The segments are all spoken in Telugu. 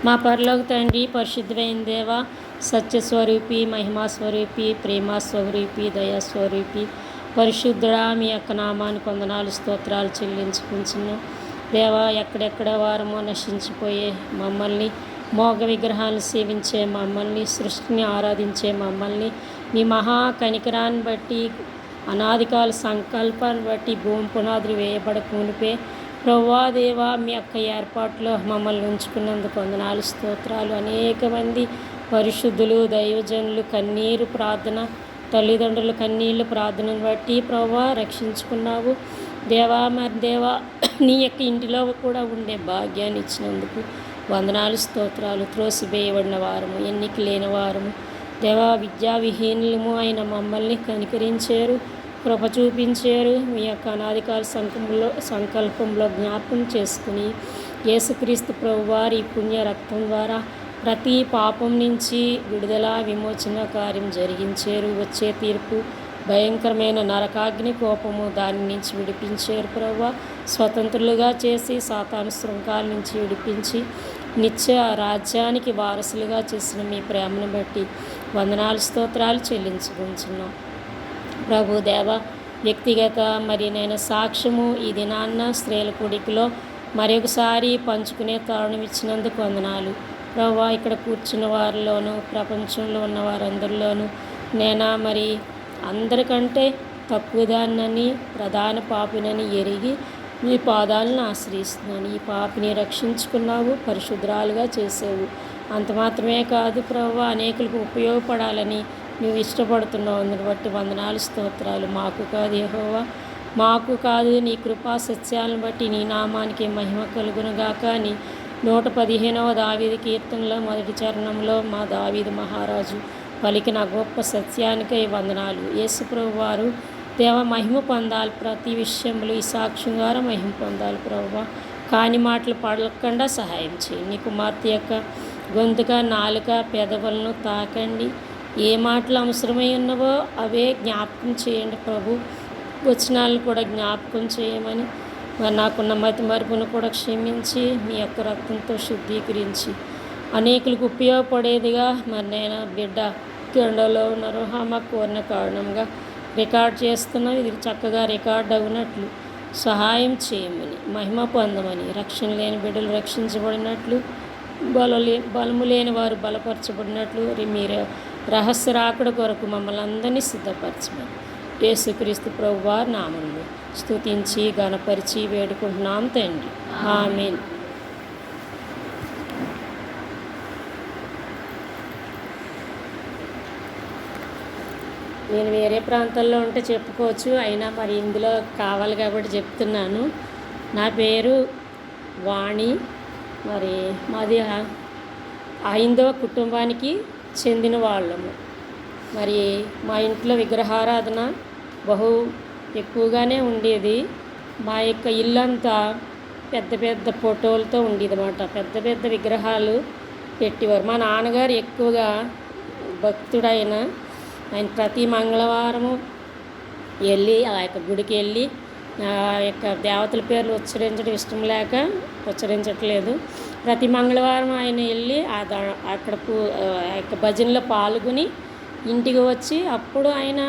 మా పరలోక తండ్రి, పరిశుద్ధమైన దేవ, సత్యస్వరూపి, మహిమాస్వరూపి, ప్రేమస్వరూపి, దయాస్వరూపి, పరిశుద్ధుడా, మీ యొక్క నామానికి వందనాలు స్తోత్రాలు చెల్లించుకుంటున్నాం. దేవ, ఎక్కడెక్కడ వారమో నశించిపోయే మమ్మల్ని, మోగ విగ్రహాలను సేవించే మమ్మల్ని, సృష్టిని ఆరాధించే మమ్మల్ని, మీ మహా కనికరాన్ని బట్టి, అనాదికాల సంకల్పాన్ని బట్టి, భూమి పునాదులు వేయబడక మునిపే ప్రభువా దేవా, మీ యొక్క ఏర్పాట్లో మమ్మల్ని ఉంచుకున్నందుకు వందనాలు స్తోత్రాలు. అనేక మంది పరిశుద్ధులు, దైవజనులు కన్నీరు ప్రార్థన, తల్లిదండ్రుల కన్నీళ్ళు ప్రార్థనను బట్టి ప్రభువా రక్షించుకున్నావు. దేవా, మరి దేవా, నీ యొక్క ఇంటిలో కూడా ఉండే భాగ్యాన్ని ఇచ్చినందుకు వందనాలు స్తోత్రాలు. త్రోసివేయబడిన వారము, ఎన్నిక లేని వారము, దేవా, విద్యావిహీనులము అయిన మమ్మల్ని కనికరించారు, కృప చూపించారు. మీ యొక్క అనాదికాల సంకల్పంలో జ్ఞాపకం చేసుకుని యేసుక్రీస్తు ప్రభువారి పుణ్య రక్తం ద్వారా ప్రతి పాపం నుంచి విడుదల, విమోచన కార్యం జరిగించారు. వచ్చే తీర్పు భయంకరమైన నరకాగ్ని కోపము దాని నుంచి విడిపించారు ప్రభువా. స్వతంత్రులుగా చేసి సాతాను శృంఖాల నుంచి విడిపించి నిత్య రాజ్యానికి వారసులుగా చేసిన మీ ప్రేమను బట్టి వందనాలు స్తోత్రాలు చెల్లించుకుంటున్నాం ప్రభు దేవ. వ్యక్తిగత మరి నేను సాక్ష్యము ఈ దినాన్న స్త్రీల కూడికలో మరొకసారి పంచుకునే తరుణం ఇచ్చినందుకు వందనాలు ప్రభువా. ఇక్కడ కూర్చున్న వారిలోనూ, ప్రపంచంలో ఉన్న వారందరిలోనూ నేనా మరి అందరికంటే తక్కువదాన్నని, ప్రధాన పాపినని ఎరిగి మీ పాదాలను ఆశ్రయిస్తున్నాను. ఈ పాపిని రక్షించుకున్నావు, పరిశుద్ధాలుగా చేసావు. అంత మాత్రమే కాదు ప్రభువా, అనేకులకు ఉపయోగపడాలని నువ్వు ఇష్టపడుతున్నావు. అందుని బట్టి వందనాలు స్తోత్రాలు. మాకు కాదు యెహోవా, మాకు కాదు, నీ కృపా సత్యాలను బట్టి నీ నామానికి మహిమ కలుగునుగాక అని 115వ దావీదు కీర్తనలో మొదటి చరణంలో మా దావీదు మహారాజు పలికిన గొప్ప సత్యానికై వందనాలు. యేసుప్రభు వారు దేవ మహిమ పొందాలి, ప్రతి విషయంలో ఈ సాక్ష్యం ద్వారా మహిమ పొందాలి ప్రభువా. కాని మాటలు పడకుండా సహాయం చేయి. నీ కుమార్తె యొక్క గొంతుక, నాలుక, పెదవులను తాకండి. ఏ మాటలు అవసరమై ఉన్నవో అవే జ్ఞాపకం చేయండి ప్రభు. వచనాలను కూడా జ్ఞాపకం చేయమని, మరి నాకున్న మతి మరుపును కూడా క్షమించి మీ యొక్క రక్తంతో శుద్ధీకరించి అనేకులకు ఉపయోగపడేదిగా మరి నేను బిడ్డ గండలో ఉన్నారు మా కోరిన కారణంగా రికార్డ్ చేస్తున్నాం. ఇది చక్కగా రికార్డ్ అవునట్లు సహాయం చేయమని, మహిమ పొందమని, రక్షణ లేని బిడ్డలు రక్షించబడినట్లు, బలము లేని వారు బలపరచబడినట్లు మీరు రహస్య రాకడ కొరకు మమ్మల్ని అందరినీ సిద్ధపరచమని యేసుక్రీస్తు ప్రభువారి నామములో స్తుతించి ఘనపరిచి వేడుకుంటున్నాం తండ్రి. ఆమేన్. నేను వేరే ప్రాంతాల్లో ఉంటే చెప్పుకోవచ్చు, అయినా మరి ఇందులో కావాలి కాబట్టి చెప్తున్నాను. నా పేరు వాణి. మరి మాది హైందవ కుటుంబానికి చెందిన వాళ్ళము. మరి మా ఇంట్లో విగ్రహారాధన బహు ఎక్కువగానే ఉండేది. మా యొక్క ఇల్లంతా పెద్ద పెద్ద ఫోటోలతో ఉండేది అన్నమాట. పెద్ద పెద్ద విగ్రహాలు పెట్టేవారు. మా నాన్నగారు ఎక్కువగా భక్తుడైన ఆయన ప్రతి మంగళవారము వెళ్ళి ఆ యొక్క గుడికి వెళ్ళి ఆ యొక్క దేవతల పేర్లు ఉచ్చరించడం ఇష్టం లేక ఉచ్చరించట్లేదు. ప్రతి మంగళవారం ఆయన వెళ్ళి అక్కడ ఆ యొక్క భజనలో పాల్గొని ఇంటికి వచ్చి అప్పుడు ఆయన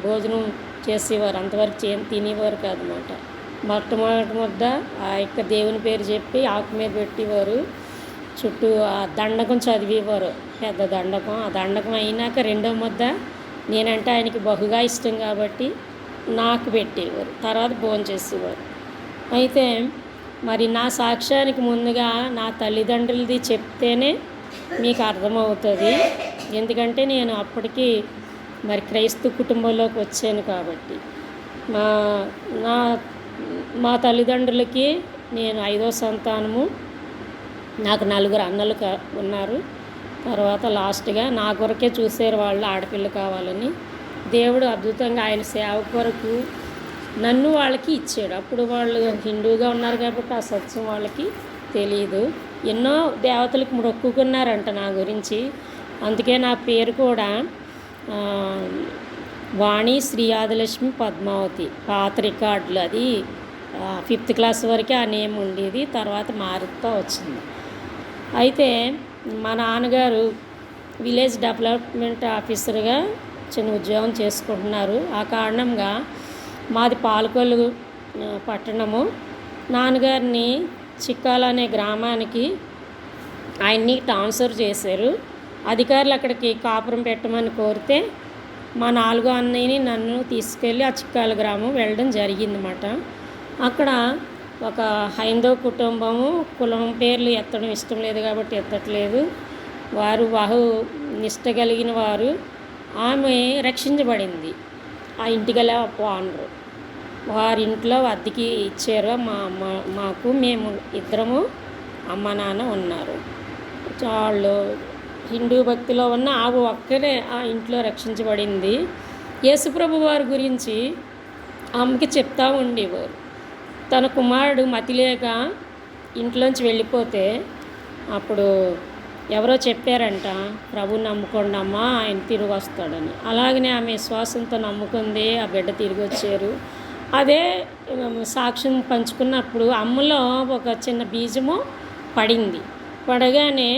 భోజనం చేసేవారు. అంతవరకు తినేవారు కాదన్నమాట. మొట్టమొదటి ముద్ద ఆ యొక్క దేవుని పేరు చెప్పి ఆకు మీద పెట్టేవారు. చుట్టూ ఆ దండకం చదివేవారు, పెద్ద దండకం. ఆ దండకం అయినాక రెండో ముద్ద నేనంటే ఆయనకి బహుగా ఇష్టం కాబట్టి నాకు పెట్టేవారు. తర్వాత భోజనం చేసేవారు. అయితే మరి నా సాక్ష్యానికి ముందుగా నా తల్లిదండ్రులది చెప్తేనే మీకు అర్థమవుతుంది. ఎందుకంటే నేను అప్పటికి మరి క్రైస్తవ కుటుంబంలోకి వచ్చాను కాబట్టి. మా తల్లిదండ్రులకి నేను 5వ సంతానము. నాకు 4 అన్నలు ఉన్నారు. తర్వాత లాస్ట్గా నా కొరకే చూసారు వాళ్ళు, ఆడపిల్ల కావాలని. దేవుడు అద్భుతంగా ఆయన సేవ కొరకు నన్ను వాళ్ళకి ఇచ్చాడు. అప్పుడు వాళ్ళు హిందూగా ఉన్నారు కాబట్టి ఆ సత్యం వాళ్ళకి తెలియదు. ఎన్నో దేవతలకు మొక్కుకున్నారంట నా గురించి. అందుకే నా పేరు కూడా వాణి శ్రీ ఆదిలక్ష్మి పద్మావతి. పాత రికార్డులు అది 5th క్లాస్ వరకే ఆ నేమ్ ఉండేది, తర్వాత మారుతూ వచ్చింది. అయితే మా నాన్నగారు విలేజ్ డెవలప్మెంట్ ఆఫీసర్గా చిన్న ఉద్యోగం చేసుకుంటున్నారు. ఆ కారణంగా మాది పాలకొల్లు పట్టణము. నాన్నగారిని చిక్కాల అనే గ్రామానికి ఆయన్ని ట్రాన్స్ఫర్ చేశారు. అధికారులు అక్కడికి కాపురం పెట్టమని కోరితే మా 4గో అన్నయ్యని నన్ను తీసుకెళ్ళి ఆ చిక్కాల గ్రామం వెళ్ళడం జరిగిందన్నమాట. అక్కడ ఒక హైందవ కుటుంబము, కులం పేర్లు ఎత్తడం ఇష్టం లేదు కాబట్టి ఎత్తట్లేదు. వారు బహు నిష్ట కలిగిన వారు. ఆమె రక్షించబడింది. ఆ ఇంటిగల ఓనరు వారింట్లో అద్దెకి ఇచ్చారు. మాకు మేము ఇద్దరము అమ్మ నాన్న ఉన్నారు. వాళ్ళు హిందూ భక్తిలో ఉన్న ఆమె ఒక్కరే ఆ ఇంట్లో రక్షించబడింది. యేసుప్రభు వారి గురించి ఆమెకి చెప్తా ఉండేవారు. తన కుమారుడు మతిలేక ఇంట్లోంచి వెళ్ళిపోతే అప్పుడు ఎవరో చెప్పారంట, ప్రభు నమ్ముకోండి అమ్మా, ఆయన తిరిగి వస్తాడని. అలాగనే ఆమె విశ్వాసంతో నమ్ముకుంది. ఆ బిడ్డ తిరిగి వచ్చారు. అదే సాక్ష్యం పంచుకున్నప్పుడు అమ్మలో ఒక చిన్న బీజము పడింది. పడగానే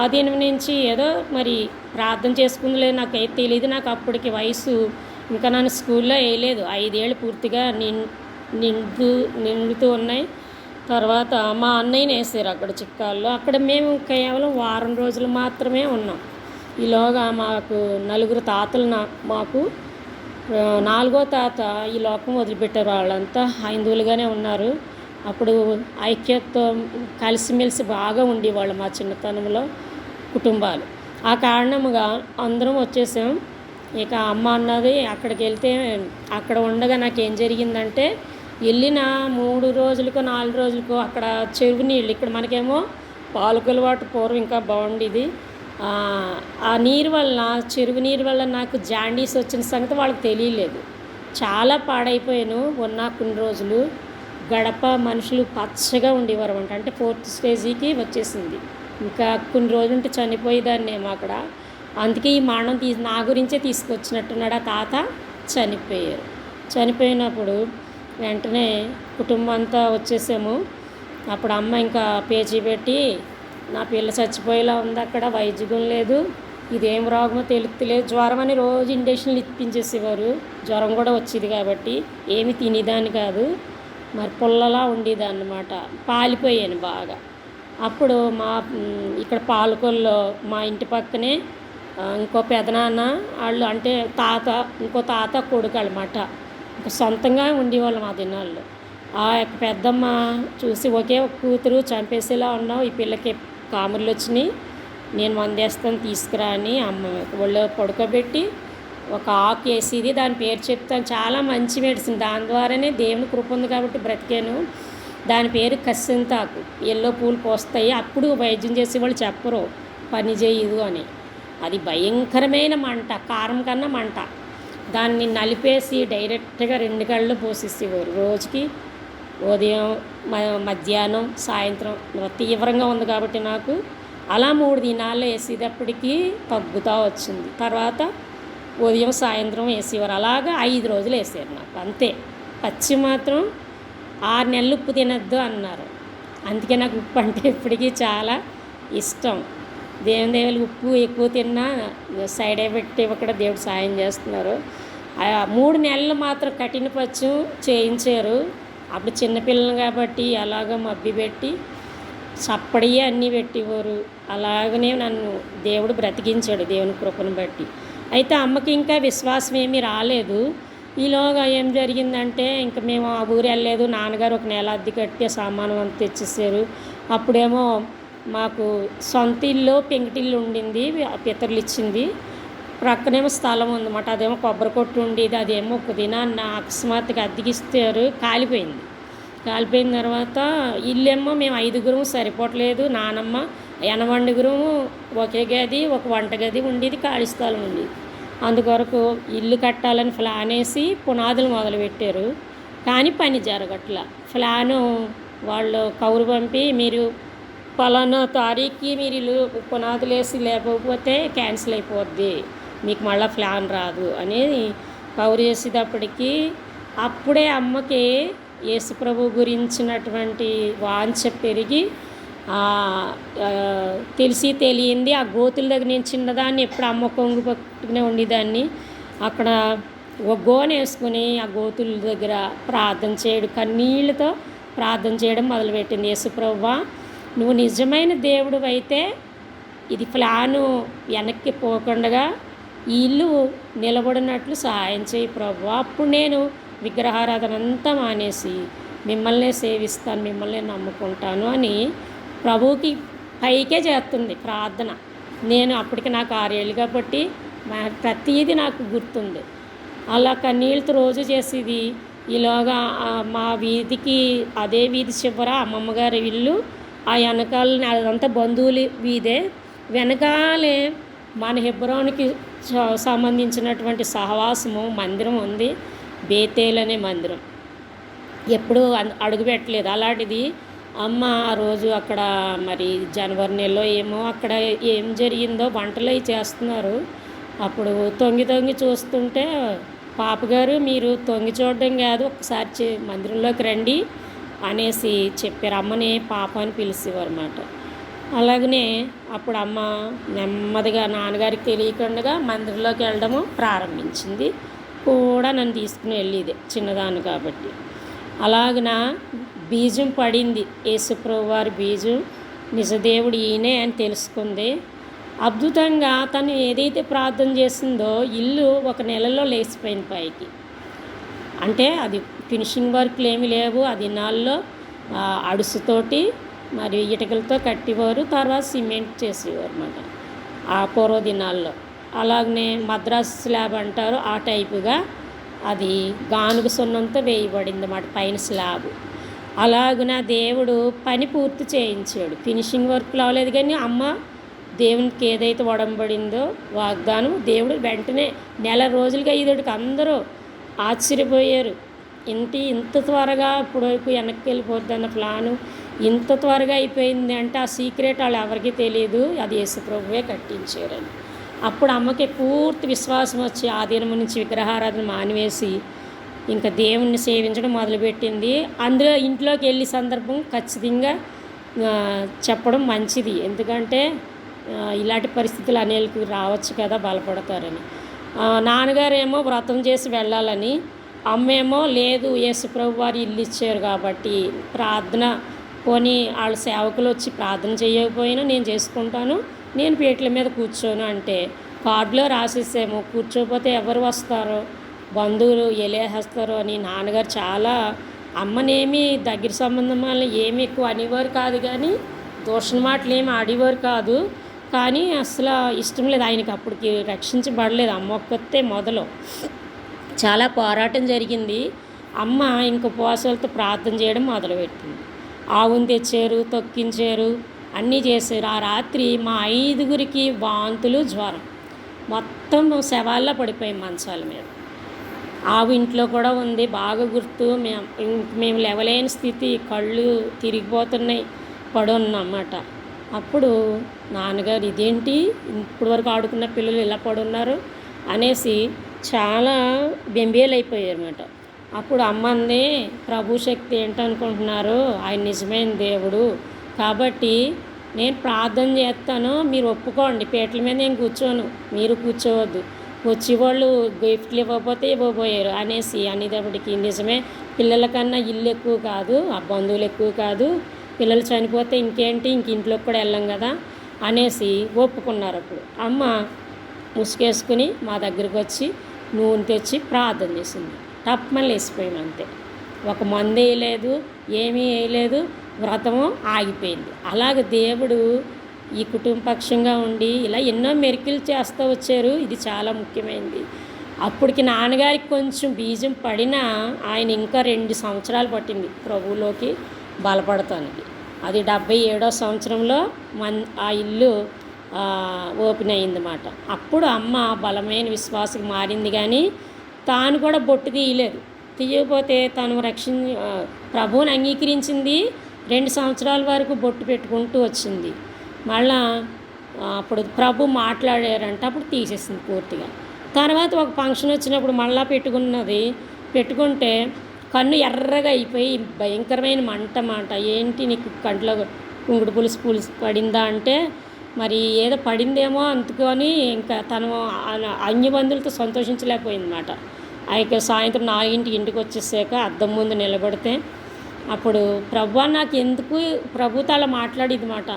ఆ దినం నుంచి ఏదో మరి ప్రార్థన చేసుకుందిలే, నాకైతే తెలియదు. నాకు అప్పటికి వయసు ఇంకా నన్ను స్కూల్లో వేయలేదు. 5 ఏళ్ళు పూర్తిగా నిండుతూ ఉన్నాయి. తర్వాత మా అన్నయ్యని వేసారు అక్కడ చిక్కాల్లో. అక్కడ మేము కేవలం వారం రోజులు మాత్రమే ఉన్నాం. ఈలోగా మాకు 4 తాతలు మాకు 4గో తాత ఈ లోకం వదిలిపెట్టారు. వాళ్ళంతా హైందువులుగానే ఉన్నారు. అప్పుడు ఐక్యతతో కలిసిమెలిసి బాగా ఉండేవాళ్ళు మా చిన్నతనంలో కుటుంబాలు. ఆ కారణముగా అందరం వచ్చేసాం. ఇక అమ్మ అన్నది అక్కడికి వెళ్తే అక్కడ ఉండగా నాకేం జరిగిందంటే, వెళ్ళిన 3 రోజులకో 4 రోజులకో అక్కడ చెరువు నీళ్ళు, ఇక్కడ మనకేమో పాలకొల్లు వాటర్ పూర్వం ఇంకా బాగుండేది. ఆ నీరు వల్ల, చెరువు నీరు వల్ల నాకు జాండీస్ వచ్చిన సంగతి వాళ్ళకి తెలియలేదు. చాలా పాడైపోయాను. ఉన్న కొన్ని రోజులు గడప మనుషులు పచ్చగా ఉండేవారు అంటే 4th స్టేజీకి వచ్చేసింది. ఇంకా కొన్ని రోజులుంటే చనిపోయేదాన్నేమో అక్కడ. అందుకే ఈ మరణం నా గురించే తీసుకొచ్చినట్టున్నాడు. ఆ తాత చనిపోయారు. చనిపోయినప్పుడు వెంటనే కుటుంబం అంతా వచ్చేసాము. అప్పుడు అమ్మ ఇంకా పేచీ పెట్టి, నా పిల్ల చచ్చిపోయేలా ఉంది, అక్కడ వైద్యం లేదు, ఇదేం రోగమో తెలుస్తలేదు. జ్వరం అని రోజు ఇంజక్షన్లు ఇప్పించేసేవారు. జ్వరం కూడా వచ్చేది కాబట్టి ఏమి తినేదాన్ని కాదు. మరి పుల్లలా ఉండేదాన్ని అన్నమాట. పాలిపోయాను బాగా. అప్పుడు ఇక్కడ పాలకొల్లో మా ఇంటి పక్కనే ఇంకో పెదనాన్న వాళ్ళు, అంటే ఇంకో తాత కొడుకు అన్నమాట. ఇంకా సొంతంగా ఉండేవాళ్ళు మా దినాల్లో. ఆ యొక్క పెద్దమ్మ చూసి, ఒకే ఒక కూతురు చంపేసేలా ఉన్నావు, ఈ పిల్లకి కాముర్లు వచ్చినాయి, నేను మందేస్తాను తీసుకురా అని అమ్మ ఒళ్ళో పడుకోబెట్టి ఒక ఆకు వేసేది. దాని పేరు చెప్తాను, చాలా మంచి మెడిసిన్. దాని ద్వారానే దేవుని కృప ఉంది కాబట్టి బ్రతికాను. దాని పేరు కస్సింతాకు. ఎల్లో పూలు పోస్తాయి. అప్పుడు వైద్యం చేసేవాళ్ళు చెప్పరు పని చేయదు అని. అది భయంకరమైన మంట, కారం కన్నా మంట. దాన్ని నలిపేసి డైరెక్ట్గా 2 గళ్ళు పోసేసేవారు. రోజుకి ఉదయం, మధ్యాహ్నం, సాయంత్రం. తీవ్రంగా ఉంది కాబట్టి నాకు అలా 3 దినాల్లో వేసేటప్పటికి తగ్గుతూ వచ్చింది. తర్వాత ఉదయం సాయంత్రం వేసేవారు. అలాగా 5 రోజులు వేసారు నాకు, అంతే. పచ్చి మాత్రం 6 నెలలు ఉప్పు తినద్దు అన్నారు. అందుకే నాకు ఉప్పు అంటే ఇప్పటికీ చాలా ఇష్టం. దేవులు ఉప్పు ఎక్కువ తిన్నా సైడ్ ఎఫెక్ట్ ఇవ్వకుండా దేవుడు సాయం చేస్తున్నారు. 3 నెలలు మాత్రం కఠిన పచ్చం చేయించారు. అప్పుడు చిన్నపిల్లలు కాబట్టి అలాగ మబ్బి పెట్టి చప్పడి అన్నీ పెట్టేవారు. అలాగనే నన్ను దేవుడు బ్రతికించాడు దేవుని కృపను బట్టి. అయితే అమ్మకి ఇంకా విశ్వాసం ఏమీ రాలేదు. ఈలోగా ఏం జరిగిందంటే, ఇంకా మేము ఆ ఊరు వెళ్ళలేదు. నాన్నగారు 1 నెల అద్దె కట్టి సామానం అంతా తెచ్చేసారు. అప్పుడేమో మాకు సొంత ఇల్లు, పెంకిటిల్లు ఉండింది, పితరులు ఇచ్చింది. ప్రక్కనేమో స్థలం ఉందన్నమాట. అదేమో కొబ్బరి కొట్టు ఉండేది. అదేమో ఒక దినాన్న అకస్మాత్తుగా అద్దెకిస్తారు, కాలిపోయింది. కాలిపోయిన తర్వాత ఇల్లేమో మేము 5గురం సరిపోవట్లేదు. నానమ్మ 80గురం, ఒకే గది, ఒక వంటగది ఉండేది, ఖాళీ స్థలం ఉండేది. అందుకొరకు ఇల్లు కట్టాలని ప్లాన్ వేసి పునాదులు మొదలుపెట్టారు. కానీ పని జరగట్ల. ప్లాను వాళ్ళు కౌరు పంపి, మీరు పలానా తారీఖుకి మీరు ఇల్లు పునాదులు వేసి లేకపోతే క్యాన్సిల్ అయిపోద్ది, మీకు మళ్ళీ ప్లాన్ రాదు అని కౌరు చేసేటప్పటికి అప్పుడే అమ్మకి యేసుప్రభు గురించినటువంటి వాంఛ పెరిగి ఆ, ఆ, తెలిసి తెలియంది ఆ గోతుల దగ్గర నేను చిన్నదాన్ని ఎప్పుడు అమ్మ కొంగు పట్టుకునే ఉండేదాన్ని. అక్కడ ఒక గోన వేసుకుని ఆ గోతుల దగ్గర ప్రార్థన చేయడం, కన్నీళ్ళతో ప్రార్థన చేయడం మొదలుపెట్టింది. యేసుప్రవ్వా, నువ్వు నిజమైన దేవుడు అయితే ఇది ప్లాను వెనక్కి పోకుండా ఈ ఇల్లు నిలబడినట్లు సహాయం చేయి ప్రభువా. అప్పుడు నేను విగ్రహారాధన అంతా మానేసి మిమ్మల్నే సేవిస్తాను, మిమ్మల్నే నమ్ముకుంటాను అని ప్రభువుకి పైకే చేస్తుంది ప్రార్థన. నేను అప్పటికి నాకు 6 ఏళ్ళు కాబట్టి ప్రతీది నాకు గుర్తుంది. అలా కన్నీళ్ళతో రోజు చేసేది. ఈలోగా మా వీధికి అదే వీధి చివర అమ్మమ్మ గారి ఇల్లు, ఆ వెనకాలని అదంతా బంధువులు వీధే. వెనకాలే మన హెబ్రోన్కి సంబంధించినటువంటి సహవాసము మందిరం ఉంది, బేతేల్ అనే మందిరం. ఎప్పుడూ అడుగు పెట్టలేదు. అలాంటిది అమ్మ ఆ రోజు అక్కడ మరి జనవరి నెలలో ఏమో అక్కడ ఏం జరిగిందో వంటలు అవి చేస్తున్నారు. అప్పుడు తొంగి తొంగి చూస్తుంటే, పాపగారు మీరు తొంగి చూడడం కాదు, ఒకసారి మందిరంలోకి రండి అనేసి చెప్పారు. అమ్మని పాప అని పిలిచేవారు అన్నమాట. అలాగనే అప్పుడు అమ్మ నెమ్మదిగా నాన్నగారికి తెలియకుండా మందిరంలోకి వెళ్ళడము ప్రారంభించింది. కూడా నన్ను తీసుకుని వెళ్ళేది, చిన్నదాన్ని కాబట్టి. అలాగన బీజం పడింది, యేసుప్రభు వారి బీజం, నిజదేవుడు ఈయనే అని తెలుసుకుంది. అద్భుతంగా తను ఏదైతే ప్రార్థన చేసిందో ఇల్లు 1 నెలలో లేచిపోయింది పైకి. అంటే అది ఫినిషింగ్ వర్క్లు ఏమీ లేవు. ఆ దినాల్లో అడుసుతోటి మరి ఇటుకలతో కట్టేవారు, తర్వాత సిమెంట్ చేసేవారు అన్నమాట ఆ పూర్వ దినాల్లో. అలాగనే మద్రాస్ స్లాబ్ అంటారు, ఆ టైపుగా అది గానుగ సున్నంతో వేయబడింది అన్నమాట పైన స్లాబ్. అలాగున దేవుడు పని పూర్తి చేయించాడు. ఫినిషింగ్ వర్క్లు అవ్వలేదు, కానీ అమ్మ దేవునికి ఏదైతే వడంబడిందో వాగ్దానం దేవుడు వెంటనే నెల రోజులుగా ఇదొకటి అందరూ ఆశ్చర్యపోయారు. ఇంత త్వరగా ఇప్పుడైపు వెనక్కి వెళ్ళిపోద్ది అన్న ప్లాను ఇంత త్వరగా అయిపోయింది అంటే ఆ సీక్రెట్ వాళ్ళు ఎవరికీ తెలియదు, అది యేసుప్రభువే కట్టించారని. అప్పుడు అమ్మకి పూర్తి విశ్వాసం వచ్చి ఆ దినం నుంచి విగ్రహారాధన మానివేసి ఇంకా దేవుణ్ణి సేవించడం మొదలుపెట్టింది. అందులో ఇంట్లోకి వెళ్ళే సందర్భం ఖచ్చితంగా చెప్పడం మంచిది, ఎందుకంటే ఇలాంటి పరిస్థితులు అనేలకు రావచ్చు కదా, బలపడతారని. నాన్నగారేమో వ్రతం చేసి వెళ్ళాలని, అమ్మేమో లేదు యేసుప్రభు వారు ఇల్లు ఇచ్చారు కాబట్టి ప్రార్థన పోనీ వాళ్ళ సేవకులు వచ్చి ప్రార్థన చేయకపోయినా నేను చేసుకుంటాను, నేను పీటల మీద కూర్చోను అంటే కార్డులో రాసేసాము. కూర్చోకపోతే ఎవరు వస్తారో, బంధువులు ఎలేసేస్తారో అని నాన్నగారు చాలా అమ్మనేమి దగ్గర సంబంధం వల్ల ఏమి ఎక్కువ అనేవారు కాదు, కానీ దూషణ మాటలు ఏమి ఆడేవారు కాదు. కానీ అసలు ఇష్టం లేదు ఆయనకి, అప్పటికి రక్షించబడలేదు అమ్మ ఒక్కతే మొదలు. చాలా పోరాటం జరిగింది. అమ్మ ఇంక ఉపవాసాలతో ప్రార్థన చేయడం మొదలుపెట్టింది. ఆవును తెచ్చారు, తొక్కించారు, అన్నీ చేశారు. ఆ రాత్రి మా 5గురికి వాంతులు, జ్వరం, మొత్తం శవాల్లో పడిపోయాం మంచాల మీద. ఆవు ఇంట్లో కూడా ఉంది, బాగా గుర్తు. మేము లేవలేని స్థితి, కళ్ళు తిరిగిపోతున్నాయి, పడున్నమాట. అప్పుడు నాన్నగారు ఇదేంటి ఇప్పుడు వరకు ఆడుకున్న పిల్లలు ఇలా పడున్నారు అనేసి చాలా బెంబేలైపోయారు అన్నమాట. అప్పుడు అమ్మంది, ప్రభు శక్తి ఏంటనుకుంటున్నారు, ఆయన నిజమైన దేవుడు కాబట్టి నేను ప్రార్థన చేస్తాను, మీరు ఒప్పుకోండి, పీటల మీద నేను కూర్చోను, మీరు కూర్చోవద్దు, వచ్చేవాళ్ళు గిఫ్ట్లు ఇవ్వకపోతే ఇవ్వబోయారు అనేసి అనేటప్పటికి నిజమే, పిల్లల కన్నా ఇల్లు ఎక్కువ కాదు, ఆ బంధువులు ఎక్కువ కాదు, పిల్లలు చనిపోతే ఇంకేంటి, ఇంట్లోకి కూడా వెళ్ళం కదా అనేసి ఒప్పుకున్నారు. అప్పుడు అమ్మ ముసుగేసుకుని మా దగ్గరికి వచ్చి నూనె తెచ్చి ప్రార్థన చేసింది. తప్పమని లేచిపోయాం అంతే. ఒక మందు వేయలేదు, ఏమీ వేయలేదు, వ్రతము ఆగిపోయింది. అలాగ దేవుడు ఈ కుటుంబ పక్షంగా ఉండి ఇలా ఎన్నో మెరికలు చేస్తూ వచ్చారు. ఇది చాలా ముఖ్యమైనది. అప్పటికి నాన్నగారికి కొంచెం బీజం పడినా ఆయన ఇంకా 2 సంవత్సరాలు పట్టింది ప్రభువులోకి బలపడటానికి. అది 77వ సంవత్సరంలో ఆ ఇల్లు ఓపెన్ అయిందన్నమాట. అప్పుడు అమ్మ బలమైన విశ్వాసం మారింది, కానీ తాను కూడా బొట్టు తీయలేదు. తీయకపోతే తను ప్రభువుని అంగీకరించింది. 2 సంవత్సరాల వరకు బొట్టు పెట్టుకుంటూ వచ్చింది. మళ్ళా అప్పుడు ప్రభు మాట్లాడారంట, అప్పుడు తీసేసింది పూర్తిగా. తర్వాత ఒక ఫంక్షన్ వచ్చినప్పుడు మళ్ళీ పెట్టుకుంటే కన్ను ఎర్రగా అయిపోయి భయంకరమైన మంట. ఏంటి నీకు కంట్లో కుంకుడు పులుసు పడిందా అంటే మరి ఏదో పడిందేమో అందుకొని ఇంకా తను అన్యబంధువులతో సంతోషించలేకపోయిందన్నమాట. అయితే సాయంత్రం 4ంటికి ఇంటికి వచ్చేసాక అద్దం ముందు నిలబడితే అప్పుడు ప్రభువా నాకెందుకు ప్రభుతో అలా మాట్లాడేది మాట,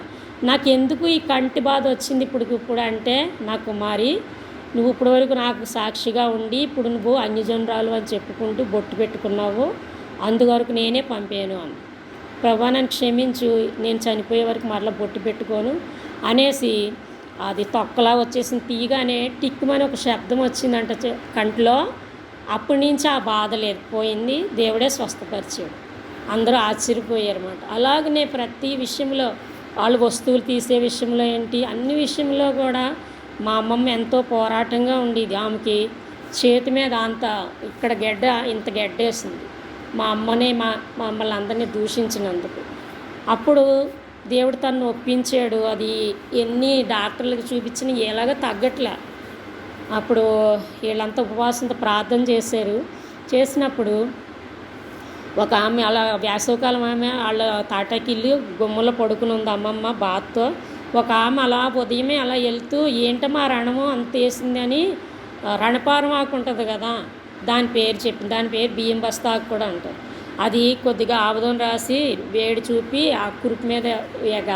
నాకెందుకు ఈ కంటి బాధ వచ్చింది ఇప్పుడు అంటే, నా కుమారి నువ్వు ఇప్పటి వరకు నాకు సాక్షిగా ఉండి ఇప్పుడు నువ్వు అన్యజనురాలు అని చెప్పుకుంటూ బొట్టు పెట్టుకున్నావు, అందువరకు నేనే పంపాను అని. ప్రభువా నన్ను క్షమించు, నేను చనిపోయే వరకు మరలా బొట్టు పెట్టుకోను అనేసి అది తొక్కలా వచ్చేసింది. తీయగానే టిక్కుమని ఒక శబ్దం వచ్చిందంట కంట్లో. అప్పటి నుంచి ఆ బాధ లేకపోయింది, దేవుడే స్వస్థపరిచాడు. అందరూ ఆశ్చర్యపోయారన్నమాట. అలాగనే ప్రతి విషయంలో వాళ్ళు వస్తువులు తీసే విషయంలో ఏంటి, అన్ని విషయంలో కూడా మా అమ్మమ్మ ఎంతో పోరాటంగా ఉండేది. ఆమెకి చేతి మీద అంత ఇక్కడ ఇంత గెడ్డేసింది మా అమ్మనే మమ్మల్ని అందరినీ దూషించినందుకు. అప్పుడు దేవుడు తను ఒప్పించాడు. అది ఎన్ని డాక్టర్లకు చూపించినా ఎలాగో తగ్గట్లే. అప్పుడు వీళ్ళంతా ఉపవాసంతో ప్రార్థన చేసినప్పుడు ఒక ఆమె అలా వేసవకాలం ఆమె వాళ్ళ తాటాకిల్లు గుమ్మలో పడుకుని ఉంది అమ్మమ్మ బాధతో. ఒక ఆమె అలా ఉదయమే అలా వెళ్తూ ఏంటమ్మా రణము అంత వేసిందని రణపారం ఆకు ఉంటుంది కదా, దాని పేరు చెప్పింది. దాని పేరు బియ్యం బస్తాకు కూడా అంటారు. అది కొద్దిగా ఆముదం రాసి వేడి చూపి ఆ కురుపు మీద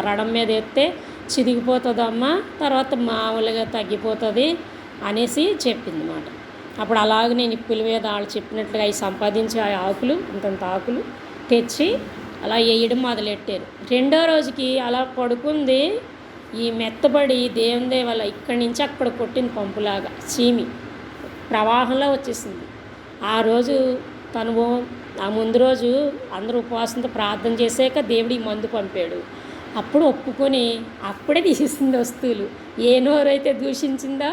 రడం మీద ఎత్తే చిరిగిపోతుందమ్మా, తర్వాత మామూలుగా తగ్గిపోతుంది అనేసి చెప్పింది అన్నమాట. అప్పుడు అలాగే నిప్పుల మీద వాళ్ళు చెప్పినట్లుగా అవి సంపాదించి ఆ ఆకులు ఇంతంత ఆకులు తెచ్చి అలా వేయడం మొదలెట్టారు. రెండో రోజుకి అలా పడుకుంది. ఈ మెత్తబడి దేవుని దేవల్ల ఇక్కడి నుంచి అక్కడ కొట్టిన పంపులాగా చీమి ప్రవాహంలో వచ్చేసింది. ఆ రోజు తను ఆ ముందు రోజు అందరూ ఉపవాసంతో ప్రార్థన చేశాక దేవుడి మందు పంపాడు. అప్పుడు ఒప్పుకొని అప్పుడే తీసేసింది వస్తువులు. ఏ నోరైతే దూషించిందో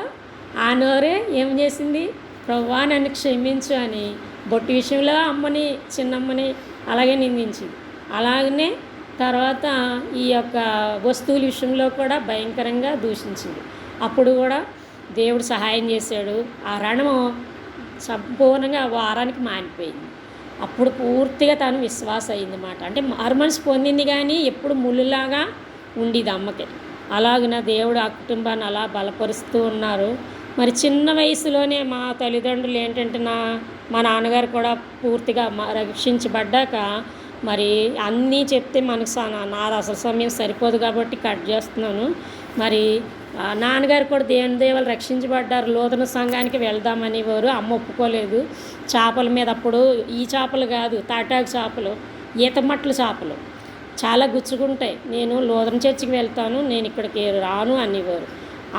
ఆ నోరే ఏం చేసింది, ప్రభువా నన్ను క్షమించు అని బొట్టు విషయంలో అమ్మని చిన్నమ్మని అలాగే నిందించింది. అలాగనే తర్వాత ఈ యొక్క వస్తువుల విషయంలో కూడా భయంకరంగా దూషించింది. అప్పుడు కూడా దేవుడు సహాయం చేశాడు. ఆ రణము సంపూర్ణంగా వారానికి మానిపోయింది. అప్పుడు పూర్తిగా తను విశ్వాసం అయింది అన్నమాట. అంటే మారుమనసు పొందింది కానీ ఎప్పుడు ముళ్ళులాగా ఉండేది అమ్మకి. అలాగిన దేవుడు ఆ కుటుంబాన్ని అలా బలపరుస్తూ ఉన్నారు. మరి చిన్న వయసులోనే మా తల్లిదండ్రులు ఏంటంటే మా నాన్నగారు కూడా పూర్తిగా రక్షించబడ్డాక మరి అన్నీ చెప్తే మనకు నాది అసలు సమయం సరిపోదు కాబట్టి కట్ చేస్తున్నాను. మరి నాన్నగారు కూడా దేవుని దేవాలు రక్షించబడ్డారు. లూథరన్ సంఘానికి వెళ్దామనేవారు. అమ్మ ఒప్పుకోలేదు. చేపల మీద అప్పుడు ఈ చేపలు కాదు, తాటాకు చేపలు, ఈతమట్ల చేపలు చాలా గుచ్చుకుంటాయి, నేను లూథరన్ చర్చికి వెళ్తాను, నేను ఇక్కడికి రాను అనేవారు.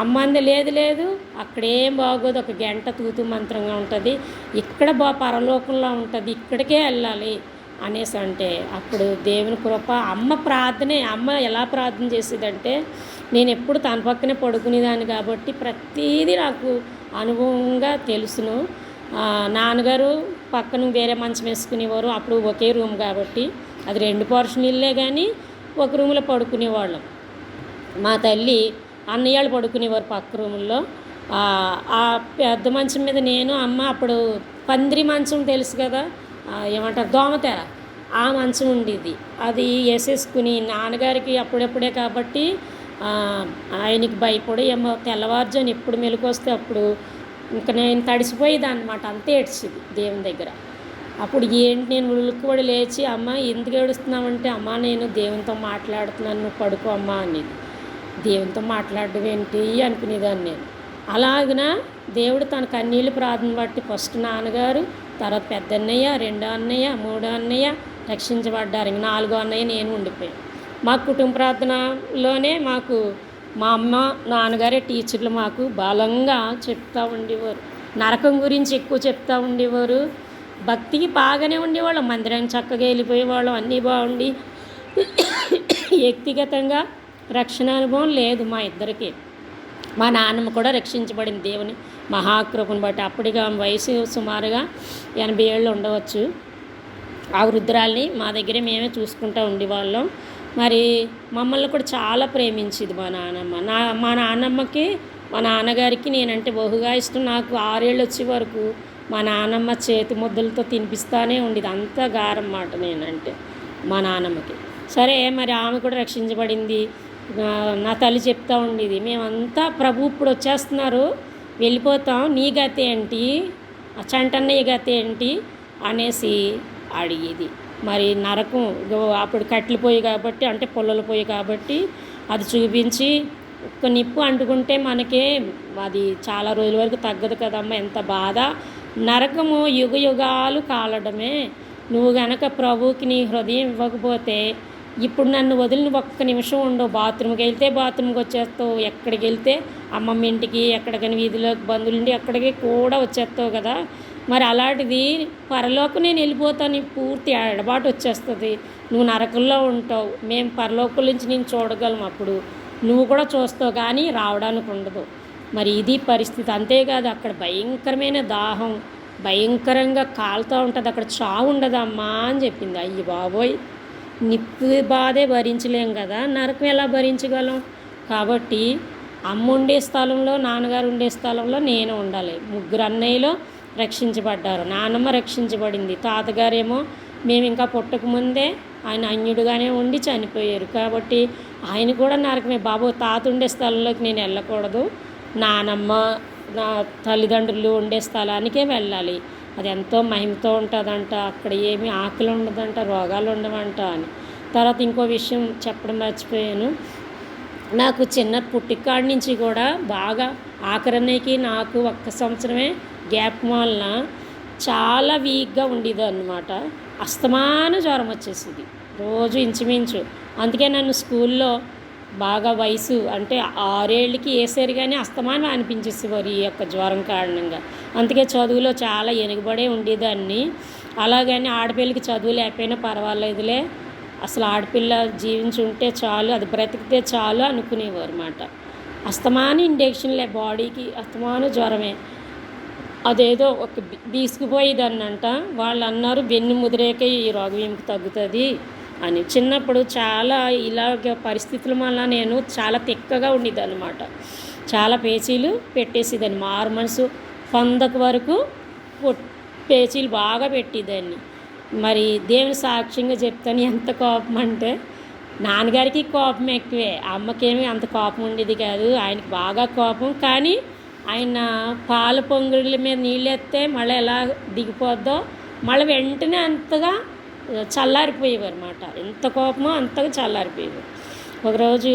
అమ్మ అంది లేదు అక్కడేం బాగోదు, ఒక గంట తూతు మంత్రంగా ఉంటుంది, ఇక్కడ పరలోకంలో ఉంటుంది, ఇక్కడికే వెళ్ళాలి అనేసి అంటే అప్పుడు దేవుని కృప. అమ్మ ప్రార్థనే, అమ్మ ఎలా ప్రార్థన చేసేదంటే నేను ఎప్పుడు తన పక్కనే పడుకునేదాన్ని కాబట్టి ప్రతీదీ నాకు అనుభవంగా తెలుసును. నాన్నగారు పక్కన వేరే మంచం వేసుకునేవారు. అప్పుడు ఒకే రూమ్ కాబట్టి అది 2 పోర్షన్ ఇల్లే కానీ ఒక రూమ్లో పడుకునేవాళ్ళం. మా తల్లి అన్నయ్యలు పడుకునేవారు పక్క రూముల్లో. ఆ పెద్ద మంచం మీద నేను అమ్మ అప్పుడు పందిరి మంచం తెలుసు కదా, ఏమంటారు దోమతెర, ఆ మంచం ఉండేది. అది వేసేసుకుని నాన్నగారికి అప్పుడప్పుడే కాబట్టి ఆయనకి భయపడి ఏమో తెల్లవారుజాను ఎప్పుడు మెలకు వస్తే అప్పుడు ఇంకా నేను తడిసిపోయేది అనమాట. అంతే ఏడ్చేది దేవుని దగ్గర. అప్పుడు ఏంటి నేను ఉలుక్కుబడి లేచి అమ్మ ఎందుకు ఏడుస్తున్నామంటే అమ్మ నేను దేవునితో మాట్లాడుతున్నాను, నువ్వు పడుకో అమ్మ అనేది. దేవునితో మాట్లాడడం ఏంటి అనుకునేదాన్ని నేను. అలాగన దేవుడు తన కన్నీళ్ళు ప్రార్థన బట్టి ఫస్ట్ నాన్నగారు, తర్వాత పెద్ద అన్నయ్య, 2వ అన్నయ్య, 3వ అన్నయ్య రక్షించబడ్డారు. ఇంక 4వ అన్నయ్య నేను ఉండిపోయాను. మా కుటుంబ ప్రార్థనలోనే మాకు మా అమ్మ నాన్నగారే టీచర్లు మాకు బలంగా చెప్తూ ఉండేవారు. నరకం గురించి ఎక్కువ చెప్తూ ఉండేవారు. భక్తికి బాగానే ఉండేవాళ్ళం, మందిరానికి చక్కగా వెళ్ళిపోయేవాళ్ళం, అన్నీ బాగుండి వ్యక్తిగతంగా రక్షణ అనుభవం లేదు మా ఇద్దరికి. మా నాన్నమ్మ కూడా రక్షించబడింది దేవుని మహాకృపను బట్టి. అప్పటిగా వయసు సుమారుగా 80 ఏళ్ళు ఉండవచ్చు. ఆ వృద్ధురాల్ని మా దగ్గరే మేమే చూసుకుంటూ ఉండేవాళ్ళం. మరి మమ్మల్ని కూడా చాలా ప్రేమించేది మా నాన్నమ్మ. మా నాన్నమ్మకి మా నాన్నగారికి నేనంటే బహుగా ఇష్టం. నాకు 6 ఏళ్ళు వచ్చే వరకు మా నాన్నమ్మ చేతి ముద్దలతో తినిపిస్తానే ఉండేది. అంత గారం మాట నేనంటే మా నాన్నమ్మకి. సరే మరి ఆమె కూడా రక్షించబడింది. నా తల్లి చెప్తూ ఉండేది, మేమంతా ప్రభు ఇప్పుడు వచ్చేస్తున్నారు, వెళ్ళిపోతాం, నీ గతి ఏంటి, చంటన్నయ్య గతి ఏంటి అనేసి అడిగేది. మరి నరకం అప్పుడు కట్టెలు పొయ్యి కాబట్టి, అంటే పుల్లల పొయ్యి కాబట్టి అది చూపించి, ఒక్క నిప్పు అంటుకుంటే మనకే అది చాలా రోజుల వరకు తగ్గదు కదమ్మా, ఎంత బాధ, నరకము యుగ యుగాలు కాలడమే. నువ్వు గనక ప్రభువుకి నీ హృదయం ఇవ్వకపోతే ఇప్పుడు నన్ను వదిలిన ఒక్క నిమిషం ఉండవు, బాత్రూమ్కి వెళ్తే బాత్రూమ్కి వచ్చేస్తావు, ఎక్కడికి వెళ్తే అమ్మమ్మ ఇంటికి, ఎక్కడికైనా వీధిలోకి బంధువులుండి ఎక్కడికి కూడా వచ్చేస్తావు కదా. మరి అలాంటిది పరలోకం నేను వెళ్ళిపోతాను, పూర్తి ఎడబాటు వచ్చేస్తుంది, నువ్వు నరకంలో ఉంటావు, మేము పరలోకం నుంచి నేను చూడగలం, అప్పుడు నువ్వు కూడా చూస్తావు కానీ రావడానికి ఉండదు. మరి ఇది పరిస్థితి. అంతేకాదు అక్కడ భయంకరమైన దాహం, భయంకరంగా కాలుతూ ఉంటుంది, అక్కడ చావు ఉండదమ్మా అని చెప్పింది. అయ్యి బాబోయ్, నిప్పు బాధే భరించలేం కదా, నరకం ఎలా భరించగలం? కాబట్టి అమ్మ ఉండే స్థలంలో, నాన్నగారు ఉండే స్థలంలో నేను ఉండాలి. ముగ్గురు అన్నయ్యలో రక్షించబడ్డారు, నాన్నమ్మ రక్షించబడింది, తాతగారేమో మేము ఇంకా పుట్టకముందే ఆయన అన్యుడుగానే ఉండి చనిపోయారు. కాబట్టి ఆయన కూడా నరకమే. బాబు తాత ఉండే స్థలంలోకి నేను వెళ్ళకూడదు, నానమ్మ నా తల్లిదండ్రులు ఉండే స్థలానికే వెళ్ళాలి, అది ఎంతో మహిమతో ఉంటుందంట, అక్కడ ఏమీ ఆకలి ఉండదంట, రోగాలు ఉండవంట అని. తర్వాత ఇంకో విషయం చెప్పడం మర్చిపోయాను, నాకు చిన్న పుట్టికాడి నుంచి కూడా బాగా ఆఖరణకి నాకు 1 సంవత్సరమే గ్యాప్ వలన చాలా వీక్గా ఉండేది అన్నమాట. అస్తమాన జ్వరం వచ్చేసింది రోజు ఇంచుమించు. అందుకే నన్ను స్కూల్లో బాగా వయసు అంటే 6 ఏళ్ళకి వేసారు కానీ అస్తమానం అనిపించేసేవారు ఈ యొక్క జ్వరం కారణంగా. అందుకే చదువులో చాలా వెనుకబడే ఉండేదాన్ని. అలాగని ఆడపిల్లకి చదువు లేకపోయినా పర్వాలేదులే, అసలు ఆడపిల్ల జీవించి ఉంటే చాలు, అది బ్రతికితే చాలు అనుకునేవారు అన్నమాట. అస్తమాన ఇంజెక్షన్లే, బాడీకి అస్తమాన జ్వరమే. అదేదో ఒక తీసుకుపోయేదాన్నంట. వాళ్ళు అన్నారు వెన్ను ముదిరేకే ఈ రోగం ఏమికి తగ్గుతుంది అని. చిన్నప్పుడు చాలా ఇలాగ పరిస్థితుల వల్ల నేను చాలా తిక్కగా ఉండేదన్నమాట, చాలా పేచీలు పెట్టేసేదాన్ని, మారు మనసు 100 వరకు పేచీలు బాగా పెట్టేదాన్ని. మరి దేవుని సాక్ష్యంగా చెప్తాను, ఎంత కోపం అంటే నాన్నగారికి కోపం ఎక్కువే, అమ్మకేమీ అంత కోపం ఉండేది కాదు, ఆయనకి బాగా కోపం. కానీ ఆయన పాల పొంగుల మీద నీళ్ళు ఎత్తే మళ్ళీ ఎలా దిగిపోద్దో మళ్ళీ వెంటనే అంతగా చల్లారిపోయేవారు అన్నమాట. ఎంత కోపమో అంతగా చల్లారిపోయేవారు. ఒకరోజు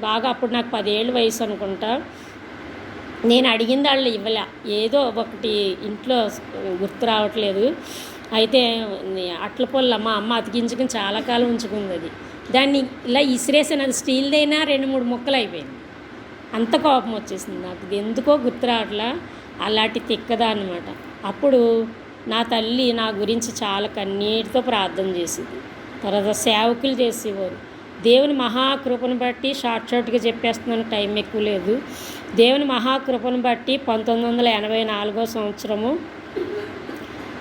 బాగా అప్పుడు నాకు 10 ఏళ్ళ వయసు అనుకుంటా, నేను అడిగింది వాళ్ళు ఇవ్వలే, ఏదో ఒకటి ఇంట్లో గుర్తు రావట్లేదు. అయితే అట్ల పొల్ల మా అమ్మ అతికించుకుని చాలా కాలం ఉంచుకుంది, అది దాన్ని ఇలా ఇసిరేసాను, అది స్టీల్దైనా 2-3 ముక్కలు అయిపోయింది. అంత కోపం వచ్చేసింది నాకు, ఇది ఎందుకో గుర్తు రావట్లా, అలాంటి తిక్కదా అనమాట. అప్పుడు నా తల్లి నా గురించి చాలా కన్నీటితో ప్రార్థన చేసేది. తర్వాత సేవకులు చేసేవారు. దేవుని మహాకృపను బట్టి షార్ట్గా చెప్పేస్తున్నాను, టైం ఎక్కువ లేదు. దేవుని మహాకృపను బట్టి 1984 సంవత్సరము